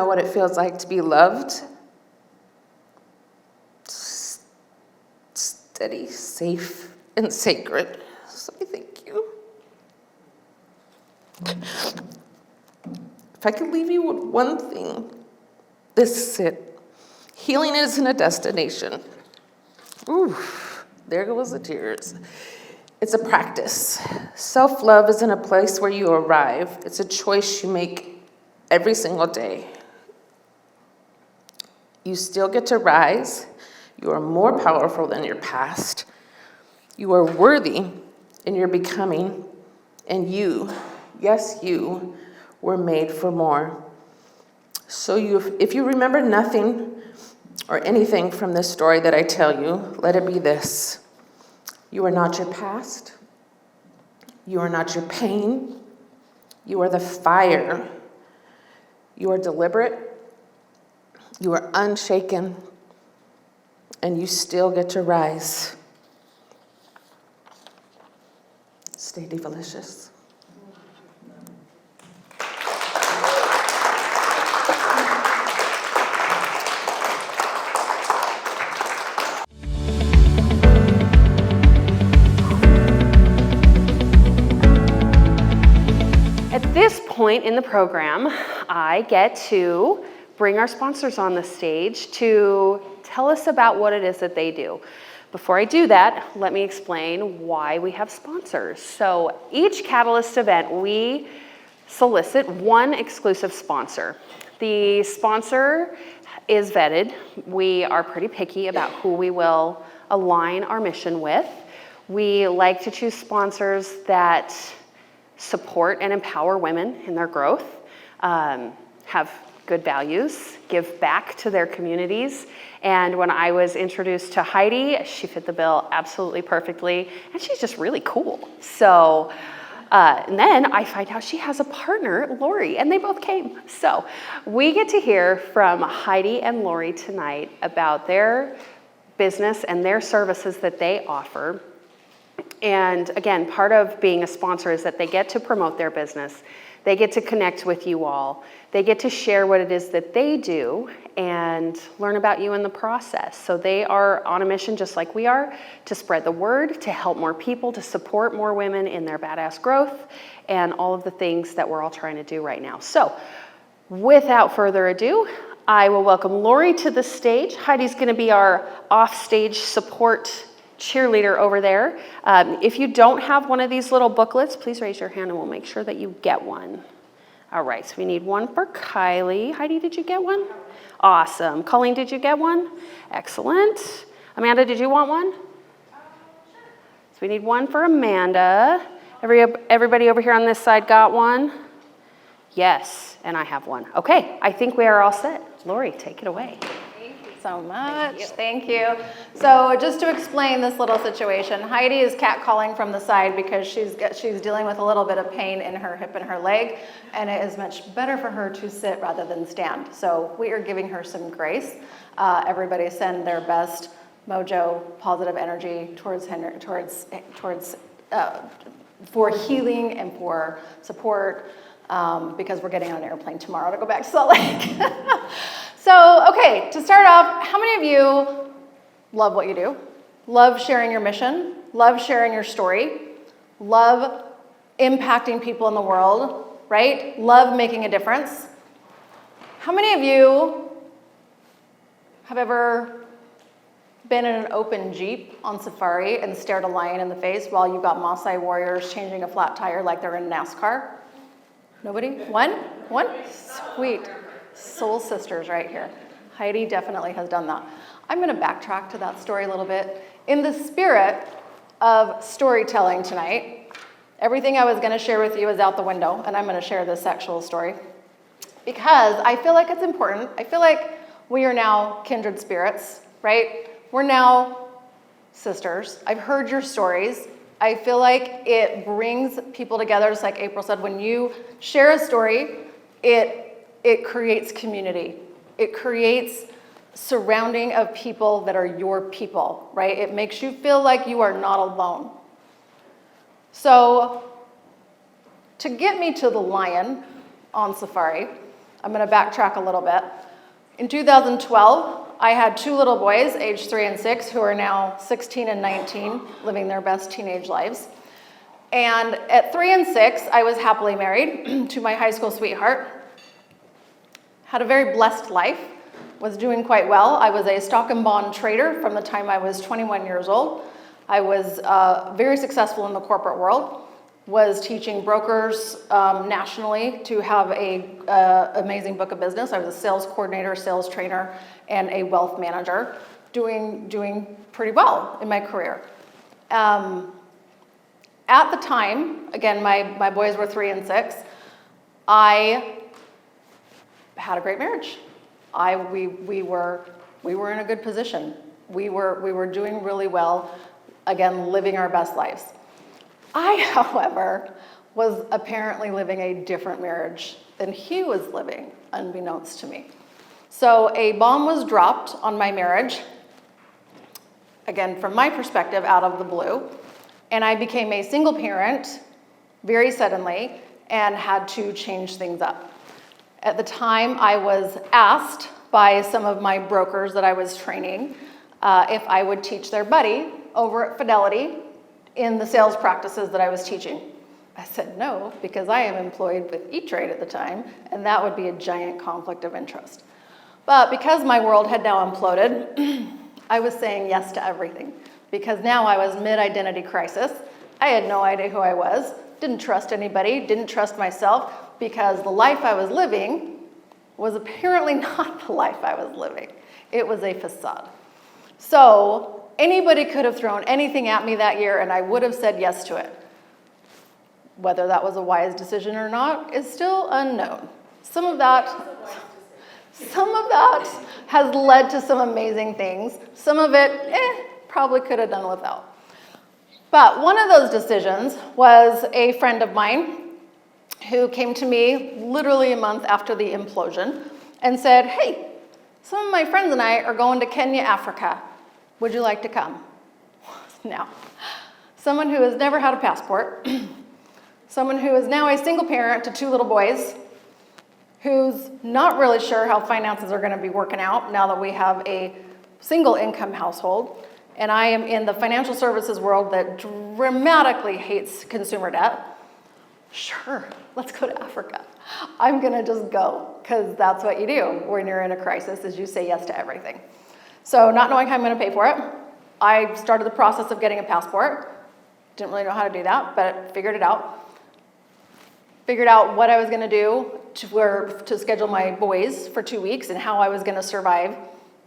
what it feels like to be loved, steady, safe, and sacred. So I thank you. If I could leave you with one thing, this is it. Healing isn't a destination. Ooh, there goes the tears. It's a practice. Self-love isn't a place where you arrive. It's a choice you make every single day. You still get to rise. You are more powerful than your past. You are worthy in your becoming. And you, yes, you, were made for more. So if you remember nothing or anything from this story that I tell you, let it be this. You are not your past. You are not your pain. You are the fire. You are deliberate. You are unshaken. And you still get to rise. Stay delicious. At this point in the program, I get to bring our sponsors on the stage to tell us about what it is that they do. Before I do that, let me explain why we have sponsors. So each Catalyst event, we solicit one exclusive sponsor. The sponsor is vetted. We are pretty picky about who we will align our mission with. We like to choose sponsors that support and empower women in their growth, have good values, give back to their communities. And when I was introduced to Heidi, she fit the bill absolutely perfectly, and she's just really cool. So, and then I find out she has a partner, Lori, and they both came. So we get to hear from Heidi and Lori tonight about their business and their services that they offer. And again, part of being a sponsor is that they get to promote their business. They get to connect with you all. They get to share what it is that they do and learn about you in the process. So they are on a mission just like we are, to spread the word, to help more people, to support more women in their badass growth, and all of the things that we're all trying to do right now. So without further ado, I will welcome Lori to the stage. Heidi's going to be our offstage support cheerleader over there. If you don't have one of these little booklets, please raise your hand and we'll make sure that you get one. All right, so we need one for Kylie. Heidi, did you get one? Awesome. Colleen, did you get one? Excellent. Amanda, did you want one? Sure. So we need one for Amanda. Everybody over here on this side got one? Yes, and I have one. Okay, I think we are all set. Lori, take it away. Thank you so much. Thank you. So just to explain this little situation, Heidi is catcalling from the side because she's dealing with a little bit of pain in her hip and her leg, and it is much better for her to sit rather than stand. So we are giving her some grace. Everybody send their best mojo, positive energy towards for healing and for support. Because we're getting on an airplane tomorrow to go back to Salt Lake. So, okay, to start off, how many of you love what you do? Love sharing your mission? Love sharing your story? Love impacting people in the world, right? Love making a difference? How many of you have ever been in an open Jeep on safari and stared a lion in the face while you've got Maasai warriors changing a flat tire like they're in NASCAR? Nobody? One? Sweet. Soul sisters right here. Heidi definitely has done that. I'm going to backtrack to that story a little bit. In the spirit of storytelling tonight, everything I was going to share with you is out the window, and I'm going to share this sexual story because I feel like it's important. I feel like we are now kindred spirits, right? We're now sisters. I've heard your stories. I feel like it brings people together, just like April said. When you share a story, it creates community. It creates surrounding of people that are your people, right? It makes you feel like you are not alone. So to get me to the lion on safari, I'm going to backtrack a little bit. In 2012, I had two little boys, age 3 and 6, who are now 16 and 19, living their best teenage lives. And at 3 and 6, I was happily married to my high school sweetheart. Had a very blessed life, was doing quite well. I was a stock and bond trader from the time I was 21 years old. I was very successful in the corporate world, was teaching brokers nationally to have a amazing book of business. I was a sales coordinator, sales trainer, and a wealth manager, doing pretty well in my career. At the time, again, my boys were 3 and 6, I had a great marriage. We were in a good position. We were doing really well, again, living our best lives. I, however, was apparently living a different marriage than he was living, unbeknownst to me. So a bomb was dropped on my marriage, again, from my perspective, out of the blue, and I became a single parent very suddenly and had to change things up. At the time, I was asked by some of my brokers that I was training if I would teach their buddy over at Fidelity in the sales practices that I was teaching. I said no, because I am employed with E-Trade at the time, and that would be a giant conflict of interest. But because my world had now imploded, I was saying yes to everything, because now I was mid-identity crisis. I had no idea who I was, didn't trust anybody, didn't trust myself, because the life I was living was apparently not the life I was living. It was a facade. So anybody could have thrown anything at me that year, and I would have said yes to it. Whether that was a wise decision or not is still unknown. Some of that has led to some amazing things. Some of it, probably could have done without. But one of those decisions was a friend of mine who came to me literally a month after the implosion and said, hey, some of my friends and I are going to Kenya, Africa. Would you like to come? Now, someone who has never had a passport, someone who is now a single parent to 2 little boys, who's not really sure how finances are going to be working out now that we have a single income household. And I am in the financial services world that dramatically hates consumer debt. Sure, let's go to Africa. I'm gonna just go, because that's what you do when you're in a crisis, is you say yes to everything. So not knowing how I'm gonna pay for it, I started the process of getting a passport. Didn't really know how to do that, but figured it out. Figured out what I was gonna do to schedule my boys for 2 weeks and how I was gonna survive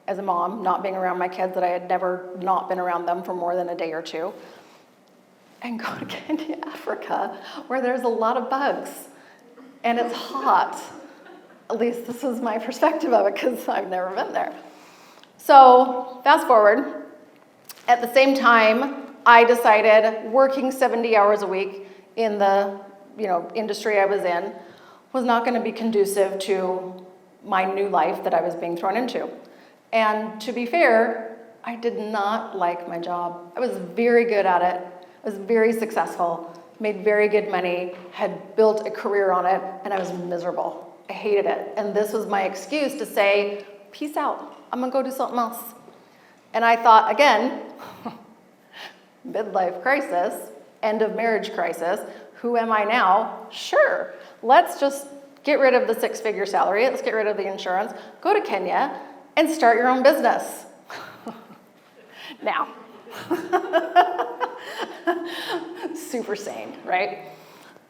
as a mom, not being around my kids, that I had never not been around them for more than a day or two. And go to Kenya, Africa, where there's a lot of bugs and it's hot. At least this was my perspective of it, because I've never been there. So fast forward, at the same time, I decided working 70 hours a week in the industry I was in was not going to be conducive to my new life that I was being thrown into. And to be fair, I did not like my job. I was very good at it. I was very successful, made very good money, had built a career on it, and I was miserable. I hated it. And this was my excuse to say, peace out. I'm gonna go do something else. And I thought, again, midlife crisis, end of marriage crisis, who am I now? Sure, let's just get rid of the 6-figure salary, let's get rid of the insurance, go to Kenya, and start your own business. Now, super sane, right?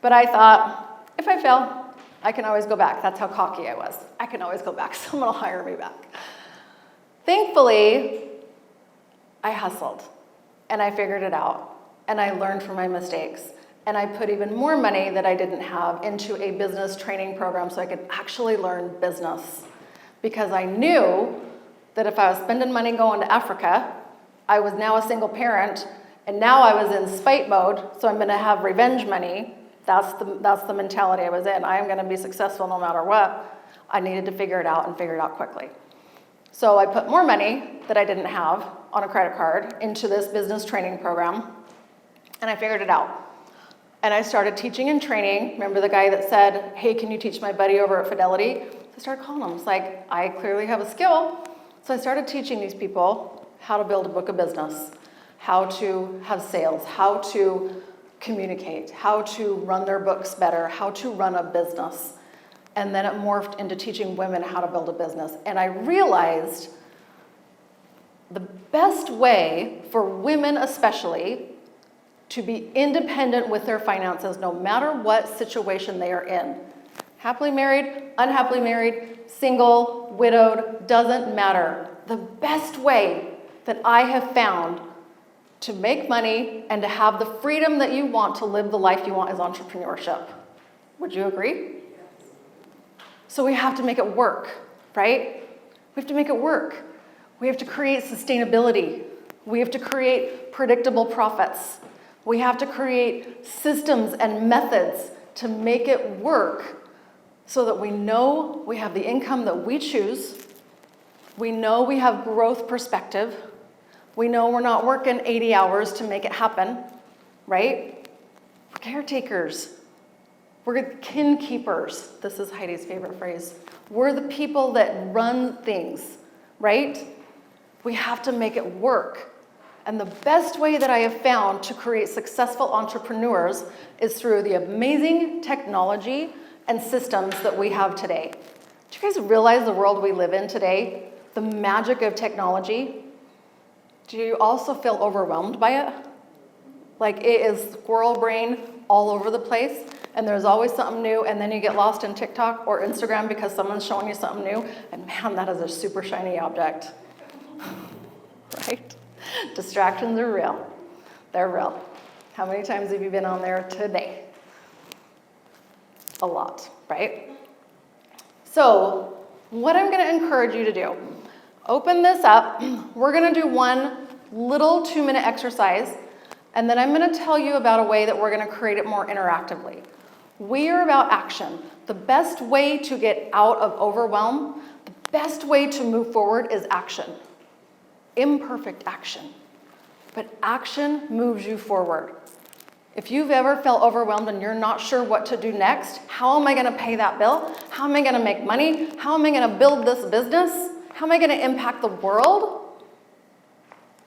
But I thought, if I fail, I can always go back. That's how cocky I was. I can always go back. Someone will hire me back. Thankfully, I hustled, and I figured it out, and I learned from my mistakes, and I put even more money that I didn't have into a business training program so I could actually learn business, because I knew that if I was spending money going to Africa, I was now a single parent, and now I was in spite mode, so I'm going to have revenge money. That's the mentality I was in. I am going to be successful no matter what. I needed to figure it out and figure it out quickly. So I put more money that I didn't have on a credit card into this business training program, and I figured it out. And I started teaching and training. Remember the guy that said, hey, can you teach my buddy over at Fidelity? So I started calling him. It's like, I clearly have a skill. So I started teaching these people how to build a book of business, how to have sales, how to communicate, how to run their books better, how to run a business. And then it morphed into teaching women how to build a business. And I realized the best way for women especially to be independent with their finances, no matter what situation they are in. Happily married, unhappily married, single, widowed, doesn't matter. The best way that I have found to make money and to have the freedom that you want to live the life you want is entrepreneurship. Would you agree? So we have to make it work, right? We have to make it work. We have to create sustainability. We have to create predictable profits. We have to create systems and methods to make it work so that we know we have the income that we choose. We know we have growth perspective. We know we're not working 80 hours to make it happen, right? We're caretakers. We're kin keepers. This is Heidi's favorite phrase. We're the people that run things, right? We have to make it work. And the best way that I have found to create successful entrepreneurs is through the amazing technology and systems that we have today. Do you guys realize the world we live in today? The magic of technology? Do you also feel overwhelmed by it? Like it is squirrel brain all over the place, and there's always something new, and then you get lost in TikTok or Instagram because someone's showing you something new, and man, that is a super shiny object, right? Distractions are real. They're real. How many times have you been on there today? A lot, right? So what I'm going to encourage you to do, open this up. We're going to do one little 2-minute exercise, and then I'm going to tell you about a way that we're going to create it more interactively. We are about action. The best way to get out of overwhelm, the best way to move forward is action. Imperfect action. But action moves you forward. If you've ever felt overwhelmed and you're not sure what to do next, how am I going to pay that bill? How am I going to make money? How am I going to build this business? How am I going to impact the world?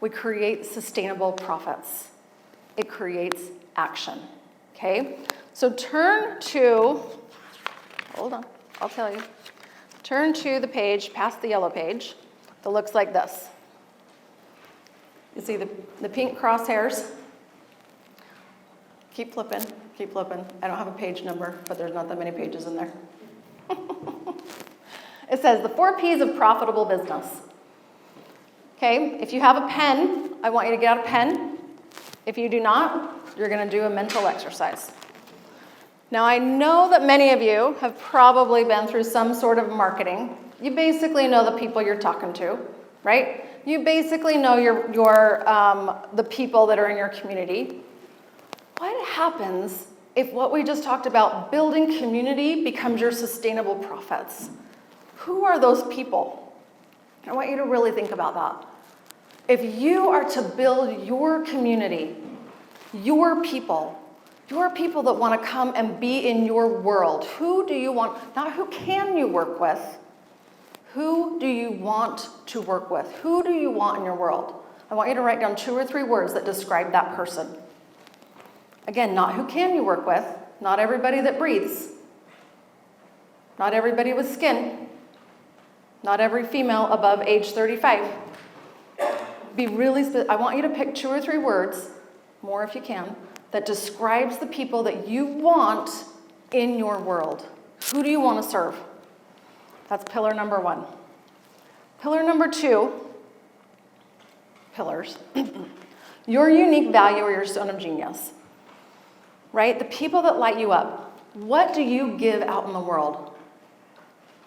We create sustainable profits. It creates action, okay? So hold on, I'll tell you. Turn to the page, past the yellow page, that looks like this. You see the pink crosshairs? Keep flipping, keep flipping. I don't have a page number, but there's not that many pages in there. It says the 4 Ps of profitable business. Okay, if you have a pen, I want you to get out a pen. If you do not, you're going to do a mental exercise. Now, I know that many of you have probably been through some sort of marketing. You basically know the people you're talking to, right? You basically know the people that are in your community. What happens if what we just talked about, building community, becomes your sustainable profits? Who are those people? I want you to really think about that. If you are to build your community, your people that want to come and be in your world, who do you want, not who can you work with, who do you want to work with? Who do you want in your world? I want you to write down 2 or 3 words that describe that person. Again, not who can you work with, not everybody that breathes, not everybody with skin, not every female above age 35. I want you to pick 2 or 3 words, more if you can, that describes the people that you want in your world. Who do you want to serve? That's pillar number 1. Pillar number 2, pillars, your unique value or your zone of genius, right? The people that light you up. What do you give out in the world?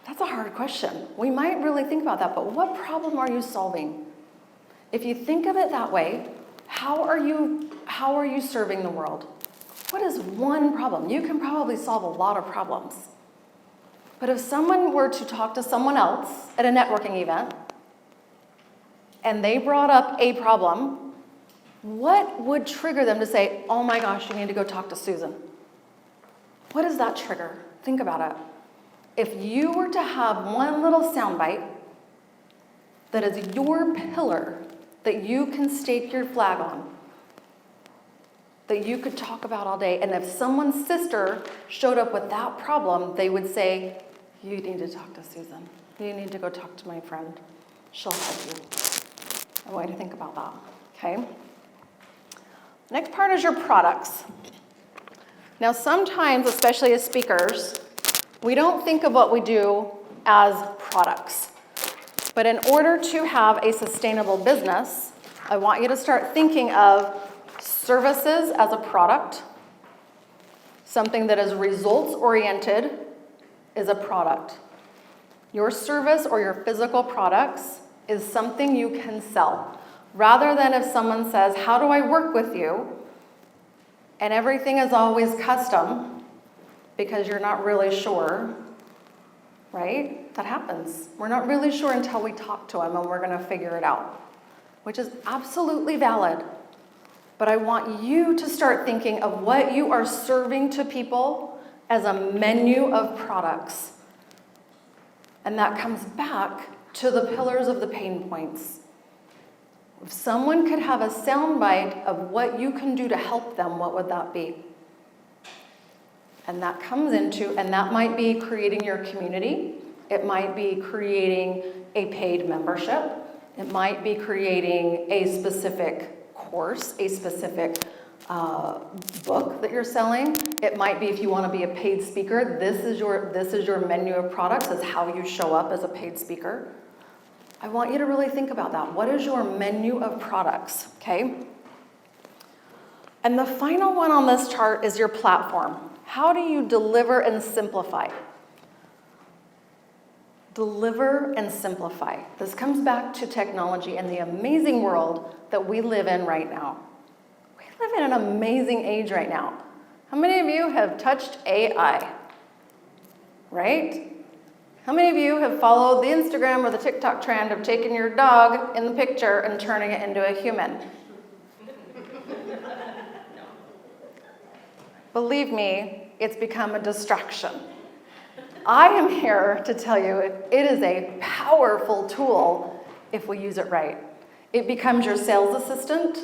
That's a hard question. We might really think about that, but what problem are you solving? If you think of it that way, how are you serving the world? What is one problem? You can probably solve a lot of problems. But if someone were to talk to someone else at a networking event, and they brought up a problem, what would trigger them to say, oh my gosh, you need to go talk to Susan? What does that trigger? Think about it. If you were to have one little soundbite that is your pillar, that you can stake your flag on, that you could talk about all day, and if someone's sister showed up with that problem, they would say, you need to talk to Susan. You need to go talk to my friend. She'll help you. I want you to think about that, okay? Next part is your products. Now, sometimes, especially as speakers, we don't think of what we do as products. But in order to have a sustainable business, I want you to start thinking of services as a product. Something that is results-oriented is a product. Your service or your physical products is something you can sell. Rather than if someone says, how do I work with you? And everything is always custom because you're not really sure, right? That happens. We're not really sure until we talk to them and we're going to figure it out, which is absolutely valid. But I want you to start thinking of what you are serving to people as a menu of products. And that comes back to the pillars of the pain points. If someone could have a soundbite of what you can do to help them, what would that be? And that comes into, and that might be creating your community. It might be creating a paid membership. It might be creating a specific course, a specific book that you're selling. It might be if you want to be a paid speaker, this is your menu of products, is how you show up as a paid speaker. I want you to really think about that. What is your menu of products, okay? And the final one on this chart is your platform. How do you deliver and simplify? Deliver and simplify. This comes back to technology and the amazing world that we live in right now. We live in an amazing age right now. How many of you have touched AI? Right? How many of you have followed the Instagram or the TikTok trend of taking your dog in the picture and turning it into a human? believe me, it's become a distraction. I am here to tell you it is a powerful tool if we use it right. It becomes your sales assistant.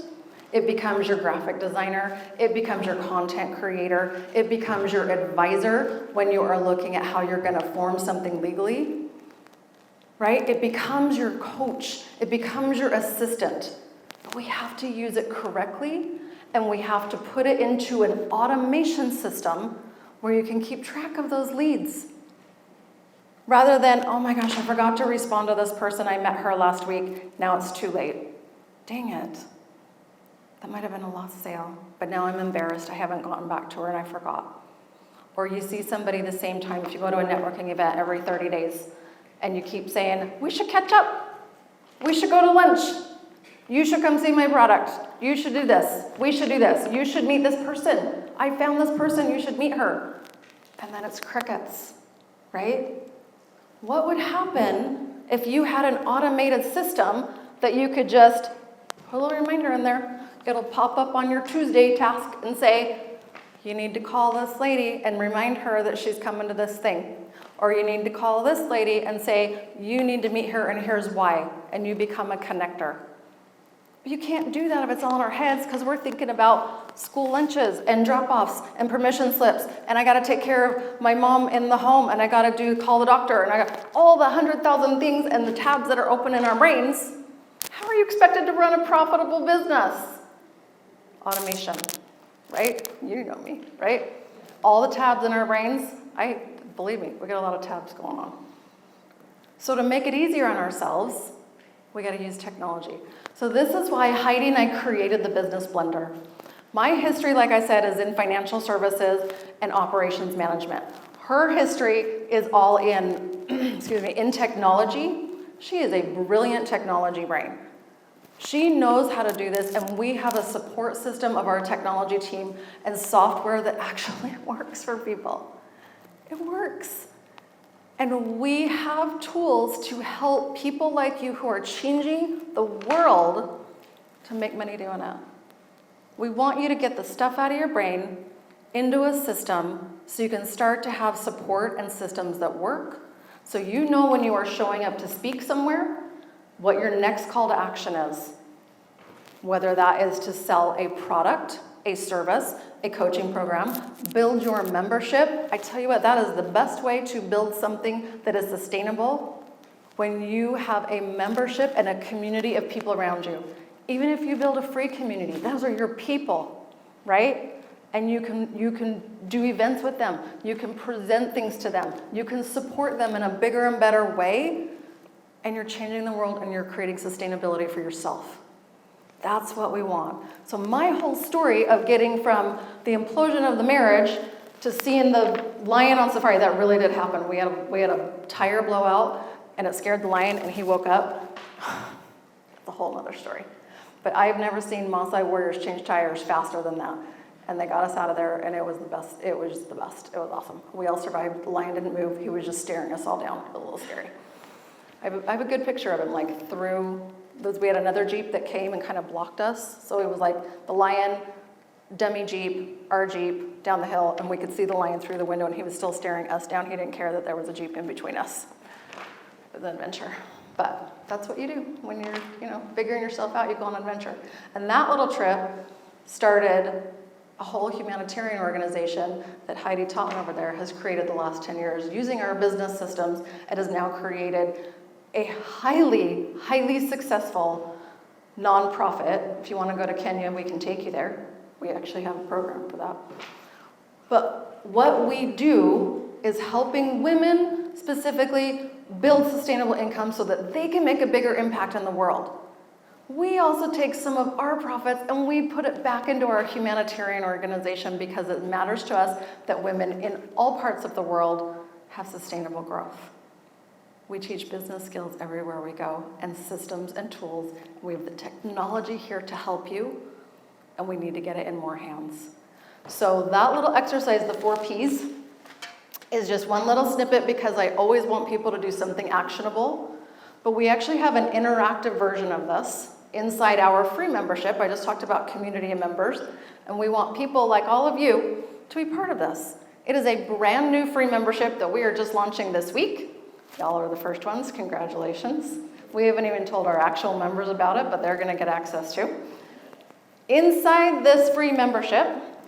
It becomes your graphic designer. It becomes your content creator. It becomes your advisor when you are looking at how you're going to form something legally. Right? It becomes your coach. It becomes your assistant. But we have to use it correctly, and we have to put it into an automation system where you can keep track of those leads. Rather than, oh my gosh, I forgot to respond to this person. I met her last week. Now it's too late. Dang it. That might have been a lost sale. But now I'm embarrassed. I haven't gotten back to her and I forgot. Or you see somebody the same time. If you go to a networking event every 30 days and you keep saying, we should catch up. We should go to lunch. You should come see my product. You should do this. We should do this. You should meet this person. I found this person. You should meet her. And then it's crickets, right? What would happen if you had an automated system that you could just put a little reminder in there? It'll pop up on your Tuesday task and say, you need to call this lady and remind her that she's coming to this thing. Or you need to call this lady and say, you need to meet her and here's why. And you become a connector. But you can't do that if it's all in our heads because we're thinking about school lunches and drop-offs and permission slips. And I got to take care of my mom in the home. And I got to call the doctor. And I got all the 100,000 things and the tabs that are open in our brains. How are you expected to run a profitable business? Automation, right? You know me, right? All the tabs in our brains, believe me, we got a lot of tabs going on. So to make it easier on ourselves, we got to use technology. So this is why Heidi and I created the Business Blender. My history, like I said, is in financial services and operations management. Her history is all in, in technology. She is a brilliant technology brain. She knows how to do this, and we have a support system of our technology team and software that actually works for people. It works. And we have tools to help people like you who are changing the world to make money doing it. We want you to get the stuff out of your brain into a system so you can start to have support and systems that work. So you know when you are showing up to speak somewhere, what your next call to action is. Whether that is to sell a product, a service, a coaching program, build your membership. I tell you what, that is the best way to build something that is sustainable when you have a membership and a community of people around you. Even if you build a free community, those are your people, right? And you can do events with them. You can present things to them. You can support them in a bigger and better way. And you're changing the world and you're creating sustainability for yourself. That's what we want. So my whole story of getting from the implosion of the marriage to seeing the lion on safari, that really did happen. We had a tire blowout and it scared the lion and he woke up. It's a whole other story. But I've never seen Maasai warriors change tires faster than that. And they got us out of there and it was the best. It was the best. It was awesome. We all survived. The lion didn't move. He was just staring us all down. It was a little scary. I have a good picture of him, like through those. We had another Jeep that came and kind of blocked us. So it was like the lion, dummy Jeep, our Jeep down the hill, and we could see the lion through the window, and he was still staring us down. He didn't care that there was a Jeep in between us. It was an adventure. But that's what you do when you're, figuring yourself out. You go on an adventure. And that little trip started a whole humanitarian organization that Heidi Totten over there has created the last 10 years using our business systems. It has now created a highly, highly successful nonprofit. If you want to go to Kenya, we can take you there. We actually have a program for that. But what we do is helping women specifically build sustainable income so that they can make a bigger impact in the world. We also take some of our profits and we put it back into our humanitarian organization because it matters to us that women in all parts of the world have sustainable growth. We teach business skills everywhere we go and systems and tools. We have the technology here to help you, and we need to get it in more hands. So that little exercise, the 4 Ps, is just one little snippet because I always want people to do something actionable. But we actually have an interactive version of this inside our free membership. I just talked about community and members. And we want people like all of you to be part of this. It is a brand new free membership that we are just launching this week. Y'all are the first ones, congratulations. We haven't even told our actual members about it, but they're gonna get access to. Inside this free membership,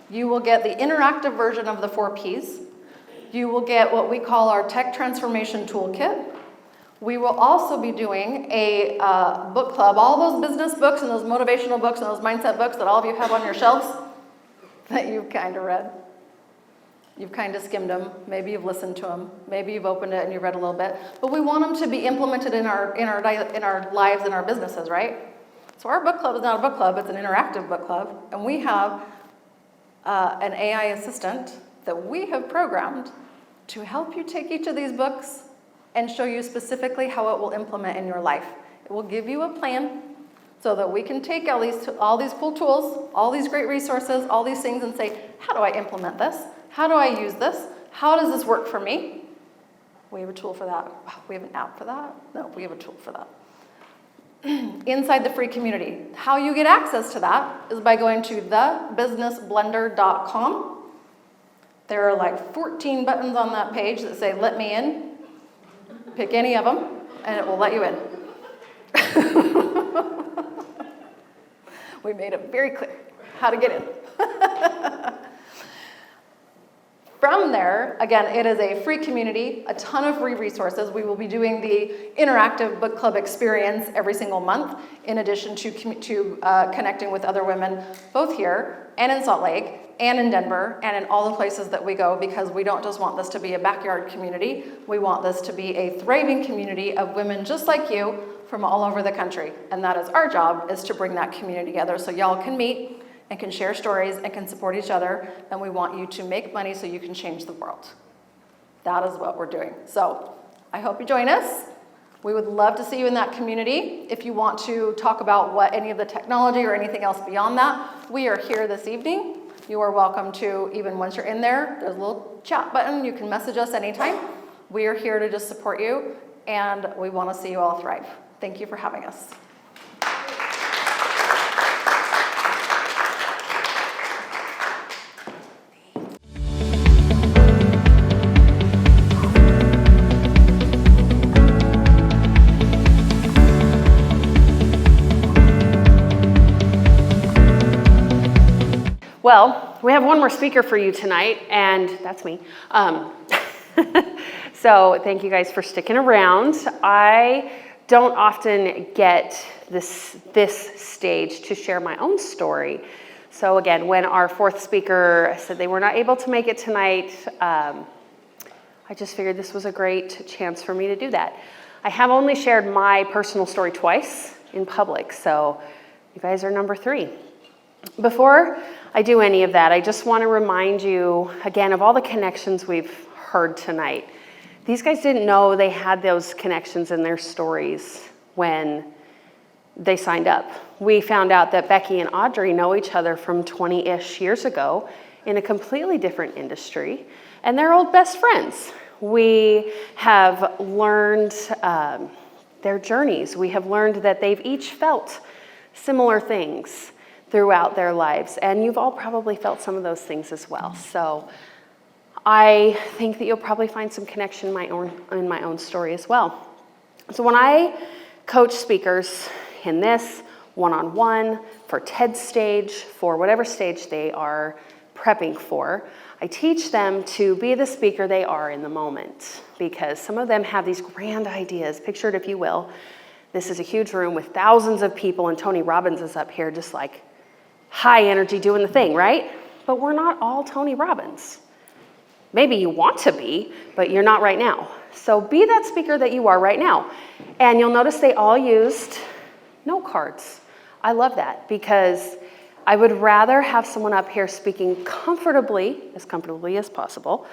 you will get the interactive version of the 4 Ps. You will get what we call our Tech Transformation Toolkit. We will also be doing a book club, all those business books and those motivational books and those mindset books that all of you have on your shelves that you've kind of read. You've kind of skimmed them, maybe you've listened to them, maybe you've opened it and you've read a little bit, but we want them to be implemented in our lives and our businesses, right? So our book club is not a book club, it's an interactive book club, and we have an AI assistant that we have programmed to help you take each of these books and show you specifically how it will implement in your life. It will give you a plan so that we can take all these cool tools, all these great resources, all these things and say, how do I implement this? How do I use this? How does this work for me? We have a tool for that. We have an app for that? No, we have a tool for that. Inside the free community. How you get access to that is by going to thebusinessblender.com. There are like 14 buttons on that page that say, let me in. Pick any of them, and it will let you in. We made it very clear how to get in. From there, again, it is a free community, a ton of free resources. We will be doing the interactive book club experience every single month, in addition to connecting with other women, both here and in Salt Lake, and in Denver, and in all the places that we go, because we don't just want this to be a backyard community. We want this to be a thriving community of women just like you from all over the country. And that is our job, is to bring that community together so y'all can meet and can share stories and can support each other, and we want you to make money so you can change the world. That is what we're doing. So I hope you join us. We would love to see you in that community. If you want to talk about what any of the technology or anything else beyond that, we are here this evening. You are welcome to, even once you're in there, there's a little chat button. You can message us anytime. We are here to just support you, and we want to see you all thrive. Thank you for having us. Well, we have one more speaker for you tonight, and that's me. So thank you guys for sticking around. I don't often get this stage to share my own story. So again, when our 4th speaker said they were not able to make it tonight, I just figured this was a great chance for me to do that. I have only shared my personal story twice in public, so you guys are number 3. Before I do any of that, I just want to remind you again of all the connections we've heard tonight. These guys didn't know they had those connections in their stories when they signed up. We found out that Becky and Audrey know each other from 20-ish years ago in a completely different industry, and they're old best friends. We have learned their journeys. We have learned that they've each felt similar things throughout their lives, and you've all probably felt some of those things as well. So I think that you'll probably find some connection in my own story as well. So when I coach speakers in this one-on-one, for TED stage, for whatever stage they are prepping for, I teach them to be the speaker they are in the moment, because some of them have these grand ideas. Picture it, if you will. This is a huge room with thousands of people, and Tony Robbins is up here just like high energy doing the thing, right? But we're not all Tony Robbins. Maybe you want to be, but you're not right now. So be that speaker that you are right now. And you'll notice they all used note cards. I love that, because I would rather have someone up here speaking comfortably as possible,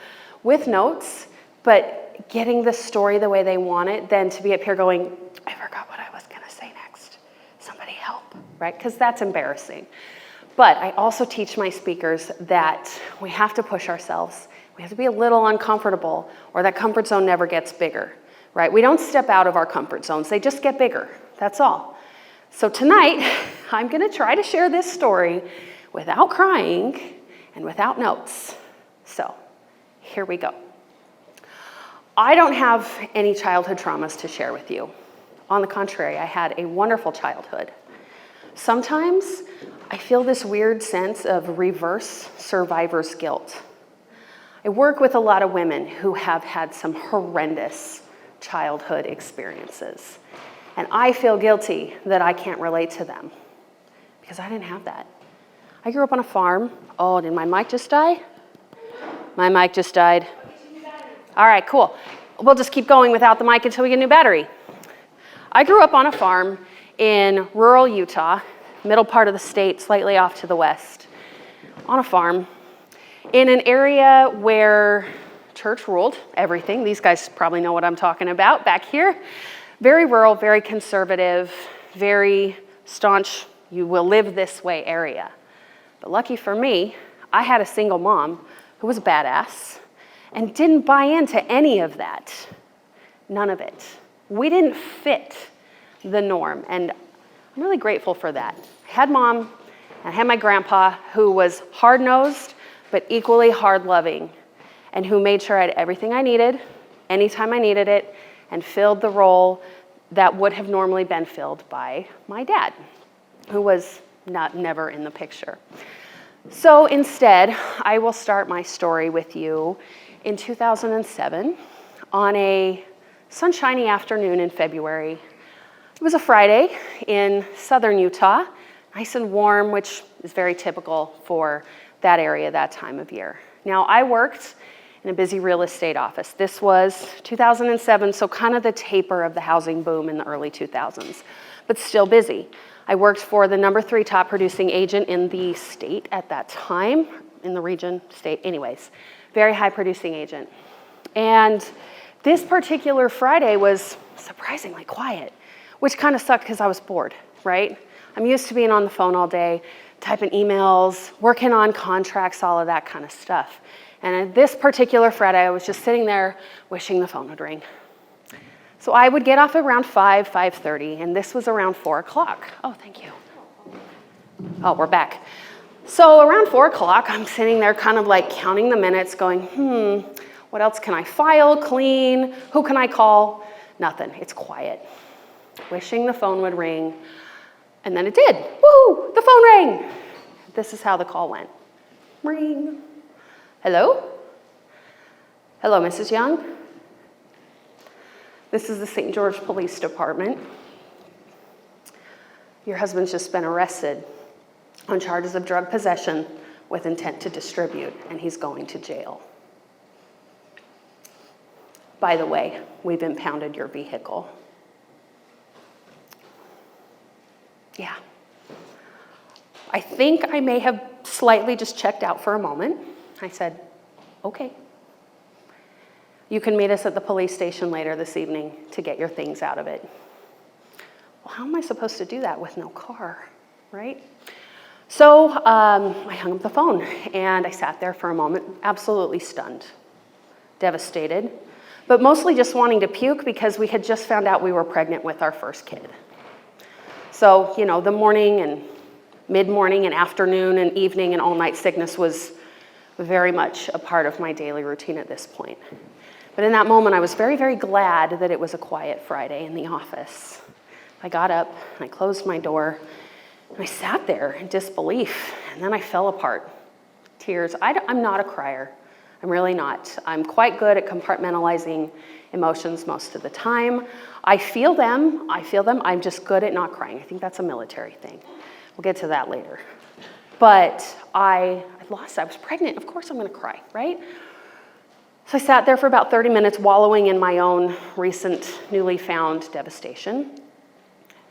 with notes, but getting the story the way they want it, than to be up here going, I forgot what I was gonna say next. Somebody help, right? Because that's embarrassing. But I also teach my speakers that we have to push ourselves. We have to be a little uncomfortable, or that comfort zone never gets bigger, right? We don't step out of our comfort zones. They just get bigger. That's all. So tonight, I'm going to try to share this story without crying and without notes. So here we go. I don't have any childhood traumas to share with you. On the contrary, I had a wonderful childhood. Sometimes I feel this weird sense of reverse survivor's guilt. I work with a lot of women who have had some horrendous childhood experiences. And I feel guilty that I can't relate to them because I didn't have that. I grew up on a farm. Oh, did my mic just die? My mic just died. All right, cool. We'll just keep going without the mic until we get a new battery. I grew up on a farm in rural Utah, middle part of the state, slightly off to the west, on a farm, in an area where church ruled everything. These guys probably know what I'm talking about back here. Very rural, very conservative, very staunch, you will live this way area. But lucky for me, I had a single mom who was a badass and didn't buy into any of that. None of it. We didn't fit the norm, and I'm really grateful for that. I had mom, and I had my grandpa who was hard-nosed, but equally hard-loving, and who made sure I had everything I needed, anytime I needed it, and filled the role that would have normally been filled by my dad, who was never in the picture. So instead, I will start my story with you in 2007 on a sunshiny afternoon in February. It was a Friday in southern Utah, nice and warm, which is very typical for that area that time of year. Now, I worked in a busy real estate office. This was 2007, so kind of the taper of the housing boom in the early 2000s, but still busy. I worked for the #3 top producing agent in the state at that time, in the region, state, anyways, very high producing agent. And this particular Friday was surprisingly quiet, which kind of sucked because I was bored, right? I'm used to being on the phone all day, typing emails, working on contracts, all of that kind of stuff. And this particular Friday, I was just sitting there wishing the phone would ring. So I would get off at around 5:30, and this was around 4 o'clock. Oh, thank you. Oh, we're back. So around 4 o'clock, I'm sitting there kind of like counting the minutes going, what else can I file, clean? Who can I call? Nothing, it's quiet. Wishing the phone would ring, and then it did. Woo, the phone rang. This is how the call went. Ring. Hello? Hello, Mrs. Young? This is the St. George Police Department. Your husband's just been arrested on charges of drug possession with intent to distribute, and he's going to jail. By the way, we've impounded your vehicle. Yeah. I think I may have slightly just checked out for a moment. I said, okay. You can meet us at the police station later this evening to get your things out of it. Well, how am I supposed to do that with no car, right? So I hung up the phone and I sat there for a moment, absolutely stunned, devastated, but mostly just wanting to puke because we had just found out we were pregnant with our first kid. So, you know, the morning and mid-morning and afternoon and evening and all-night sickness was very much a part of my daily routine at this point. But in that moment, I was very, very glad that it was a quiet Friday in the office. I got up, and I closed my door, and I sat there in disbelief, and then I fell apart. Tears. I'm not a crier. I'm really not. I'm quite good at compartmentalizing emotions most of the time. I feel them. I'm just good at not crying. I think that's a military thing. We'll get to that later. But I was pregnant. Of course I'm going to cry, right? So I sat there for about 30 minutes wallowing in my own recent, newly found devastation,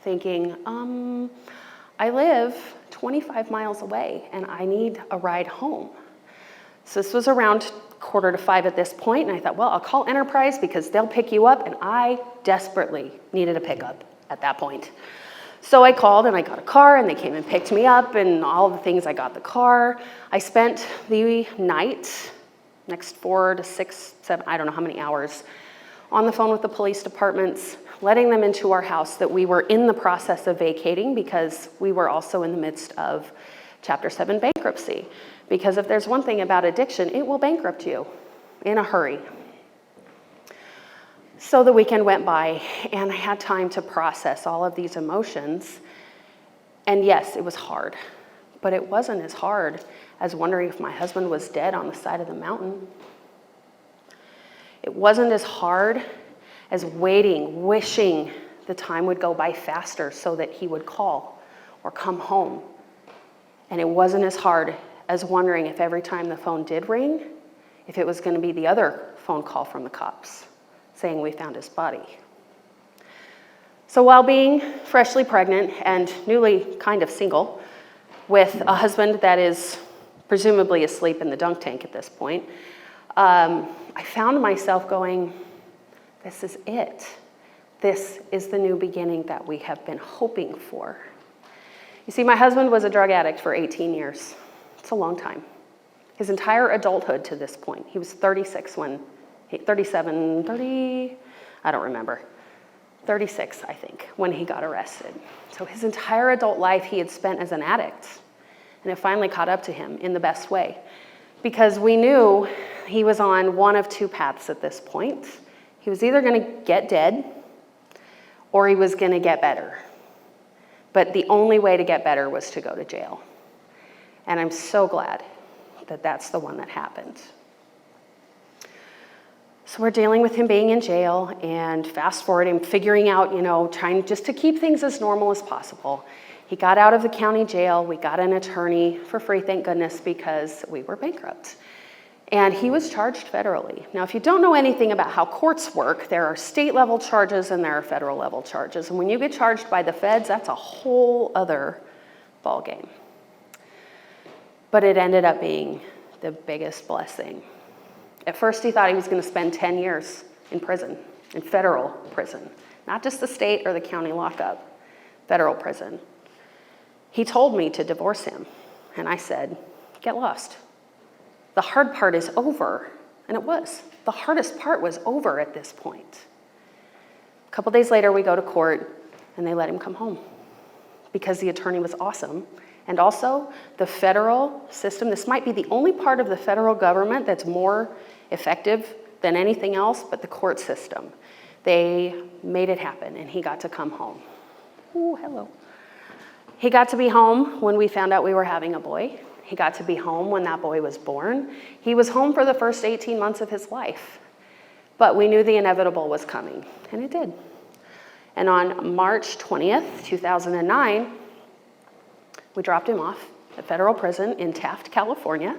thinking, I live 25 miles away and I need a ride home. So this was around 4:45 at this point, and I thought, well, I'll call Enterprise because they'll pick you up, and I desperately needed a pickup at that point. So I called and I got a car, and they came and picked me up, and all the things, I got the car. I spent the night, next 4 to 6, 7, I don't know how many hours, on the phone with the police departments, letting them into our house that we were in the process of vacating because we were also in the midst of Chapter 7 bankruptcy. Because if there's one thing about addiction, it will bankrupt you in a hurry. So the weekend went by, and I had time to process all of these emotions. And yes, it was hard, but it wasn't as hard as wondering if my husband was dead on the side of the mountain. It wasn't as hard as waiting, wishing the time would go by faster so that he would call or come home. And it wasn't as hard as wondering if every time the phone did ring, if it was going to be the other phone call from the cops saying we found his body. So while being freshly pregnant and newly kind of single with a husband that is presumably asleep in the dunk tank at this point, I found myself going, this is it. This is the new beginning that we have been hoping for. You see, my husband was a drug addict for 18 years. It's a long time. His entire adulthood to this point. He was 36 when, 37, 30, I don't remember. 36, I think, when he got arrested. So his entire adult life he had spent as an addict. And it finally caught up to him in the best way. Because we knew he was on one of two paths at this point. He was either going to get dead or he was going to get better. But the only way to get better was to go to jail. And I'm so glad that that's the one that happened. So we're dealing with him being in jail and fast forwarding, figuring out, trying just to keep things as normal as possible. He got out of the county jail. We got an attorney for free, thank goodness, because we were bankrupt. And he was charged federally. Now, if you don't know anything about how courts work, there are state level charges and there are federal level charges. And when you get charged by the feds, that's a whole other ballgame. But it ended up being the biggest blessing. At first, he thought he was going to spend 10 years in prison, in federal prison, not just the state or the county lockup, federal prison. He told me to divorce him, and I said, get lost. The hard part is over, and it was. The hardest part was over at this point. A couple days later, we go to court, and they let him come home because the attorney was awesome. And also, the federal system, this might be the only part of the federal government that's more effective than anything else, but the court system. They made it happen, and he got to come home. Ooh, hello. He got to be home when we found out we were having a boy. He got to be home when that boy was born. He was home for the first 18 months of his life. But we knew the inevitable was coming, and it did. And on March 20th, 2009, we dropped him off at federal prison in Taft, California,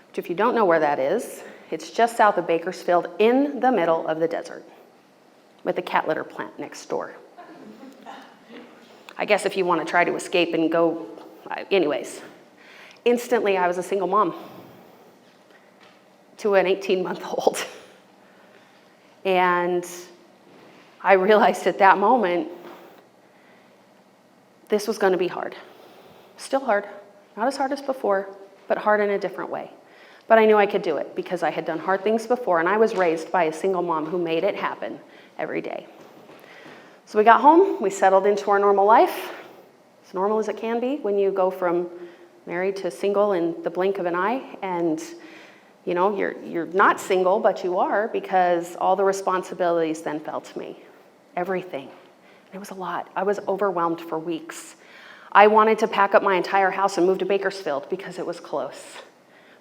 which if you don't know where that is, it's just south of Bakersfield in the middle of the desert with a cat litter plant next door. I guess if you want to try to escape and go, anyways. Instantly, I was a single mom to an 18-month-old. And I realized at that moment, this was going to be hard. Still hard, not as hard as before, but hard in a different way. But I knew I could do it because I had done hard things before, and I was raised by a single mom who made it happen every day. So we got home, we settled into our normal life, as normal as it can be when you go from married to single in the blink of an eye, and you're not single, but you are, because all the responsibilities then fell to me, everything. It was a lot. I was overwhelmed for weeks. I wanted to pack up my entire house and move to Bakersfield because it was close.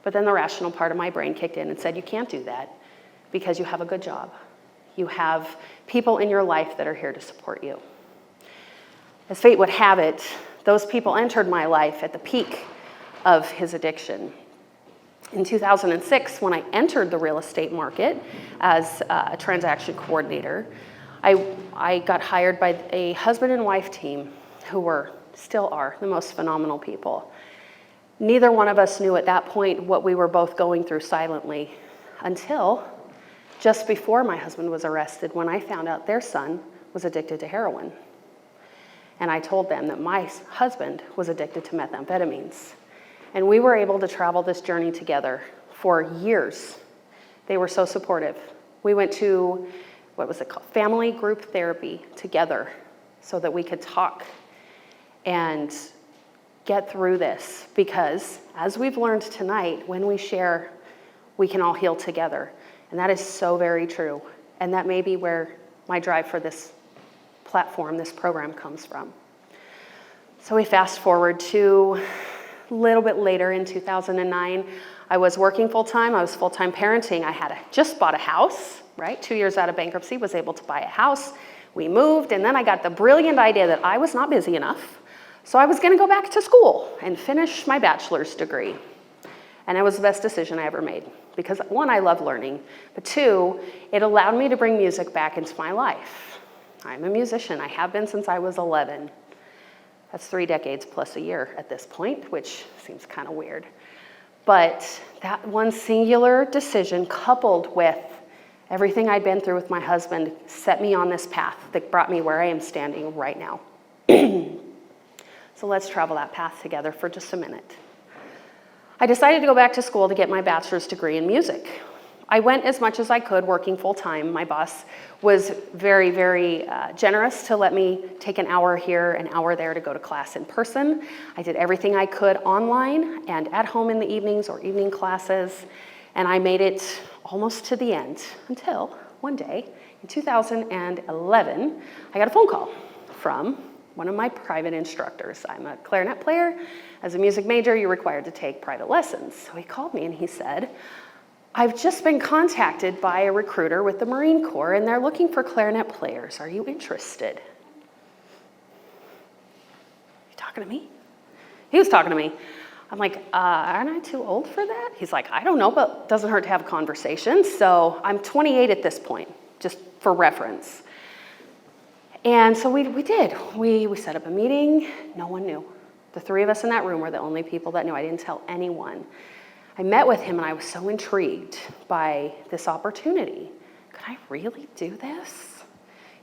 But then the rational part of my brain kicked in and said, you can't do that because you have a good job. You have people in your life that are here to support you. As fate would have it, those people entered my life at the peak of his addiction. In 2006, when I entered the real estate market as a transaction coordinator, I got hired by a husband and wife team who still are the most phenomenal people. Neither one of us knew at that point what we were both going through silently until just before my husband was arrested, when I found out their son was addicted to heroin. And I told them that my husband was addicted to methamphetamines. And we were able to travel this journey together for years. They were so supportive. We went to, family group therapy together so that we could talk and get through this, because as we've learned tonight, when we share, we can all heal together. And that is so very true. And that may be where my drive for this platform, this program comes from. So we fast forward to a little bit later in 2009. I was working full-time. I was full-time parenting. I had just bought a house, right? 2 years out of bankruptcy, was able to buy a house. We moved, and then I got the brilliant idea that I was not busy enough. So I was going to go back to school and finish my bachelor's degree. And it was the best decision I ever made. Because one, I love learning, but two, it allowed me to bring music back into my life. I'm a musician. I have been since I was 11. That's 3 decades plus a year at this point, which seems kind of weird. But that one singular decision, coupled with everything I'd been through with my husband, set me on this path that brought me where I am standing right now. So let's travel that path together for just a minute. I decided to go back to school to get my bachelor's degree in music. I went as much as I could, working full-time. My boss was very, very generous to let me take an hour here, an hour there to go to class in person. I did everything I could online and at home in the evenings or evening classes, and I made it almost to the end until one day in 2011, I got a phone call from one of my private instructors. I'm a clarinet player. As a music major, you're required to take private lessons. So he called me and he said, I've just been contacted by a recruiter with the Marine Corps, and they're looking for clarinet players. Are you interested? You talking to me? He was talking to me. I'm like, aren't I too old for that? He's like, I don't know, but it doesn't hurt to have a conversation. So I'm 28 at this point, just for reference. And so we did. We set up a meeting. No one knew. The 3 of us in that room were the only people that knew. I didn't tell anyone. I met with him, and I was so intrigued by this opportunity. Could I really do this?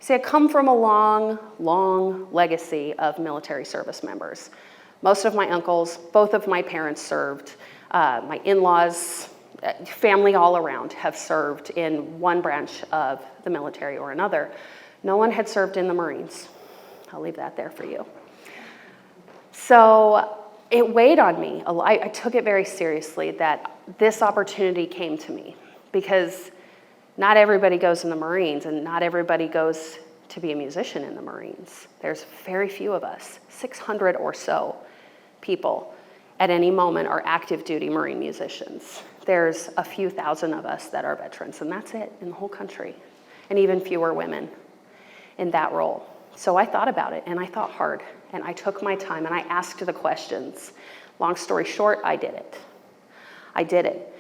See, I come from a long, long legacy of military service members. Most of my uncles, both of my parents served. My in-laws, family all around have served in one branch of the military or another. No one had served in the Marines. I'll leave that there for you. So it weighed on me. I took it very seriously that this opportunity came to me, because not everybody goes in the Marines, and not everybody goes to be a musician in the Marines. There's very few of us, 600 or so people at any moment are active duty Marine musicians. There's a few thousand of us that are veterans, and that's it in the whole country, and even fewer women in that role. So I thought about it, and I thought hard, and I took my time, and I asked the questions. Long story short, I did it. I did it.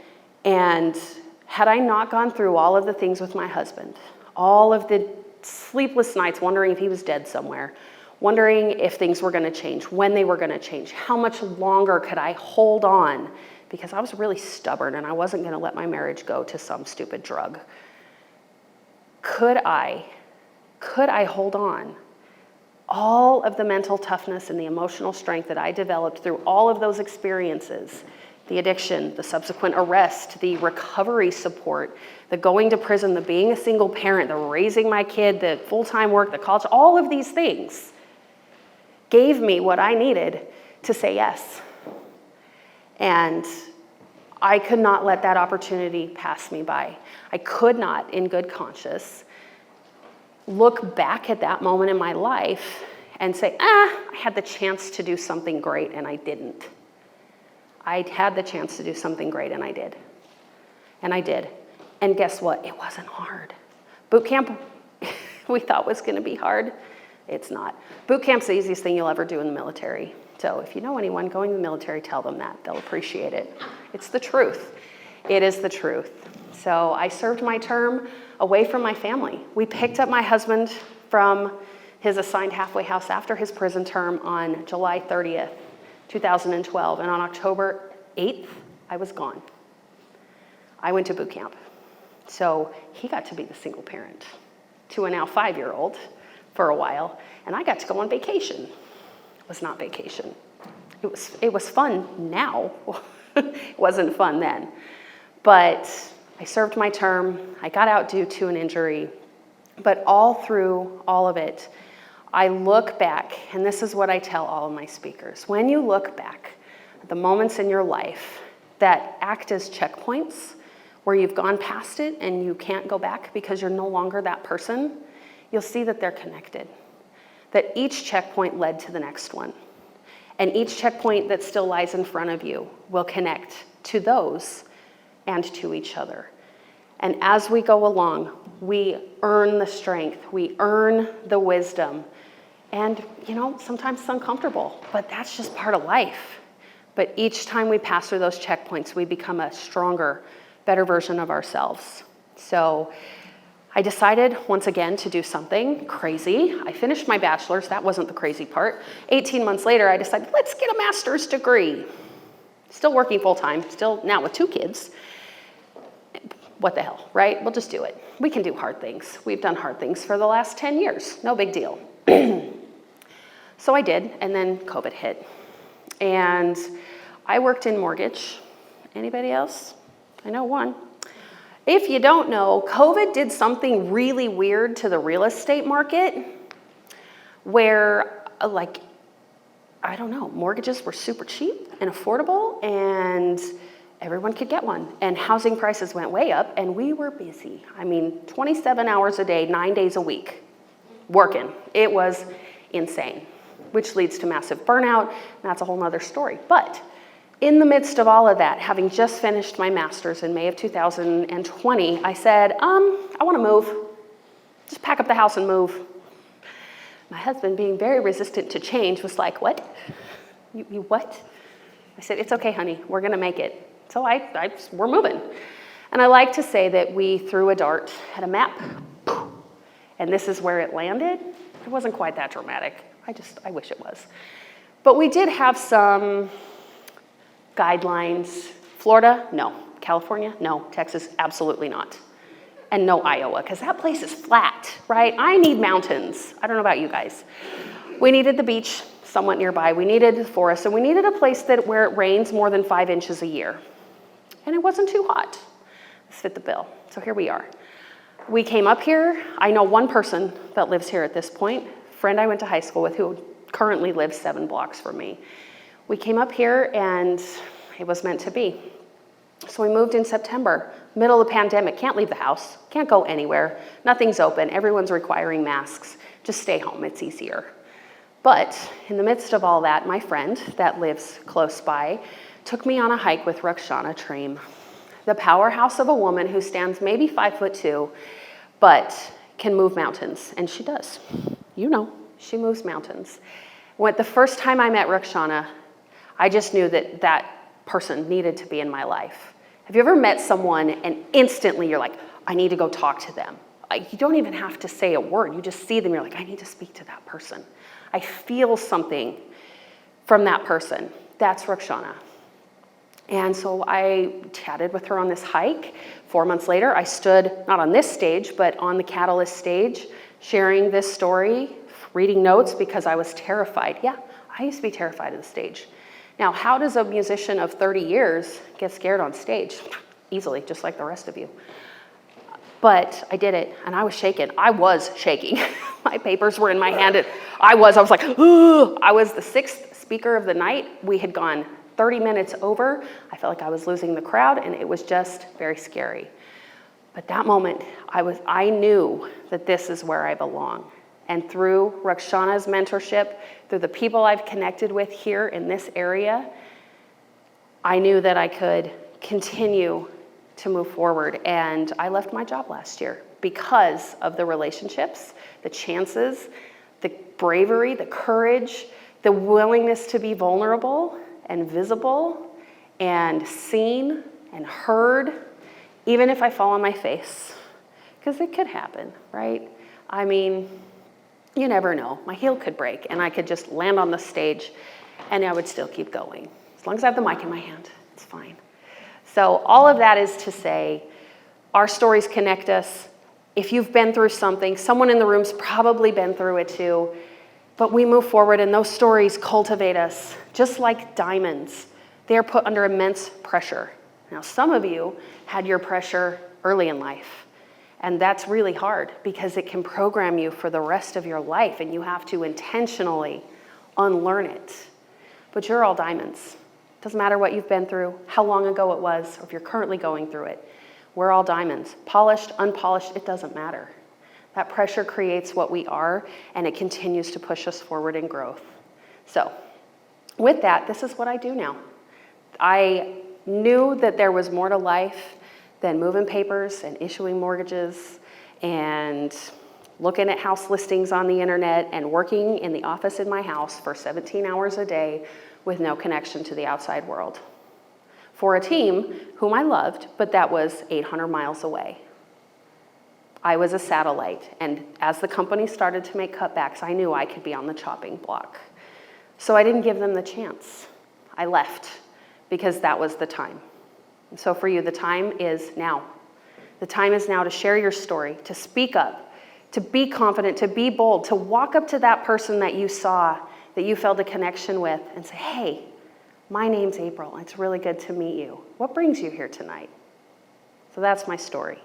And had I not gone through all of the things with my husband, all of the sleepless nights wondering if he was dead somewhere, wondering if things were gonna change, when they were gonna change, how much longer could I hold on, because I was really stubborn and I wasn't gonna let my marriage go to some stupid drug. Could I hold on? All of the mental toughness and the emotional strength that I developed through all of those experiences, the addiction, the subsequent arrest, the recovery support, the going to prison, the being a single parent, the raising my kid, the full-time work, the college, all of these things gave me what I needed to say yes. And I could not let that opportunity pass me by. I could not, in good conscience, look back at that moment in my life and say, I had the chance to do something great and I didn't. I had the chance to do something great and I did. And I did. And guess what? It wasn't hard. Boot camp, we thought was gonna be hard. It's not. Boot camp's the easiest thing you'll ever do in the military. So if you know anyone going to the military, tell them that. They'll appreciate it. It's the truth. It is the truth. So I served my term away from my family. We picked up my husband from his assigned halfway house after his prison term on July 30th, 2012. And on October 8th, I was gone. I went to boot camp. So he got to be the single parent to a now 5-year-old for a while. And I got to go on vacation. It was not vacation. It was fun now. It wasn't fun then. But I served my term. I got out due to an injury. But all through all of it, I look back, and this is what I tell all of my speakers. When you look back at the moments in your life that act as checkpoints, where you've gone past it and you can't go back because you're no longer that person, you'll see that they're connected. That each checkpoint led to the next one. And each checkpoint that still lies in front of you will connect to those and to each other. And as we go along, we earn the strength, we earn the wisdom. And, sometimes it's uncomfortable, but that's just part of life. But each time we pass through those checkpoints, we become a stronger, better version of ourselves. So I decided once again to do something crazy. I finished my bachelor's, that wasn't the crazy part. 18 months later, I decided, let's get a master's degree. Still working full-time, still now with 2 kids. What the hell, right? We'll just do it. We can do hard things. We've done hard things for the last 10 years, no big deal. So I did, and then COVID hit. And I worked in mortgage. Anybody else? I know one. If you don't know, COVID did something really weird to the real estate market where, mortgages were super cheap and affordable and everyone could get one. And housing prices went way up and we were busy. 27 hours a day, 9 days a week, working. It was insane, which leads to massive burnout. And that's a whole nother story. But in the midst of all of that, having just finished my master's in May of 2020, I said, I want to move. Just pack up the house and move. My husband, being very resistant to change, was like, what? You what? I said, it's okay, honey, we're going to make it. So we're moving. And I like to say that we threw a dart at a map, and this is where it landed. It wasn't quite that dramatic. I wish it was. But we did have some guidelines. Florida? No. California? No. Texas? Absolutely not. And no Iowa, because that place is flat, right? I need mountains. I don't know about you guys. We needed the beach somewhat nearby. We needed the forest, and we needed a place where it rains more than 5 inches a year. And it wasn't too hot. This fit the bill. So here we are. We came up here. I know one person that lives here at this point, a friend I went to high school with who currently lives 7 blocks from me. We came up here and it was meant to be. So we moved in September, middle of the pandemic, can't leave the house, can't go anywhere, nothing's open, everyone's requiring masks, just stay home, it's easier. But in the midst of all that, my friend that lives close by took me on a hike with Rakshana Traim, the powerhouse of a woman who stands maybe 5'2", but can move mountains, and she does. She moves mountains. The first time I met Rakshana, I just knew that person needed to be in my life. Have you ever met someone and instantly you're like, I need to go talk to them? You don't even have to say a word. You just see them, you're like, I need to speak to that person. I feel something from that person. That's Rakshana. And so I chatted with her on this hike. 4 months later, I stood, not on this stage, but on the Catalyst stage, sharing this story, reading notes because I was terrified. Yeah, I used to be terrified of the stage. Now, how does a musician of 30 years get scared on stage? Easily, just like the rest of you. But I did it, and I was shaken. I was shaking. My papers were in my hand. I was like, ooh. I was the 6th speaker of the night. We had gone 30 minutes over. I felt like I was losing the crowd, and it was just very scary. But that moment, I knew that this is where I belong. And through Rakshana's mentorship, through the people I've connected with here in this area, I knew that I could continue to move forward. And I left my job last year because of the relationships, the chances, the bravery, the courage, the willingness to be vulnerable and visible and seen and heard, even if I fall on my face, because it could happen, right? You never know. My heel could break and I could just land on the stage and I would still keep going. As long as I have the mic in my hand, it's fine. So all of that is to say, our stories connect us. If you've been through something, someone in the room's probably been through it too, but we move forward and those stories cultivate us. Just like diamonds, they are put under immense pressure. Now, some of you had your pressure early in life, And that's really hard because it can program you for the rest of your life and you have to intentionally unlearn it. But you're all diamonds. Doesn't matter what you've been through, how long ago it was, or if you're currently going through it. We're all diamonds. Polished, unpolished, it doesn't matter. That pressure creates what we are, and it continues to push us forward in growth. So, with that, this is what I do now. I knew that there was more to life than moving papers and issuing mortgages and looking at house listings on the internet and working in the office in my house for 17 hours a day with no connection to the outside world. For a team whom I loved, but that was 800 miles away. I was a satellite, and as the company started to make cutbacks, I knew I could be on the chopping block. So I didn't give them the chance. I left because that was the time. And so for you, the time is now. The time is now to share your story, to speak up, to be confident, to be bold, to walk up to that person that you saw, that you felt a connection with, and say, hey, my name's April. It's really good to meet you. What brings you here tonight? So that's my story.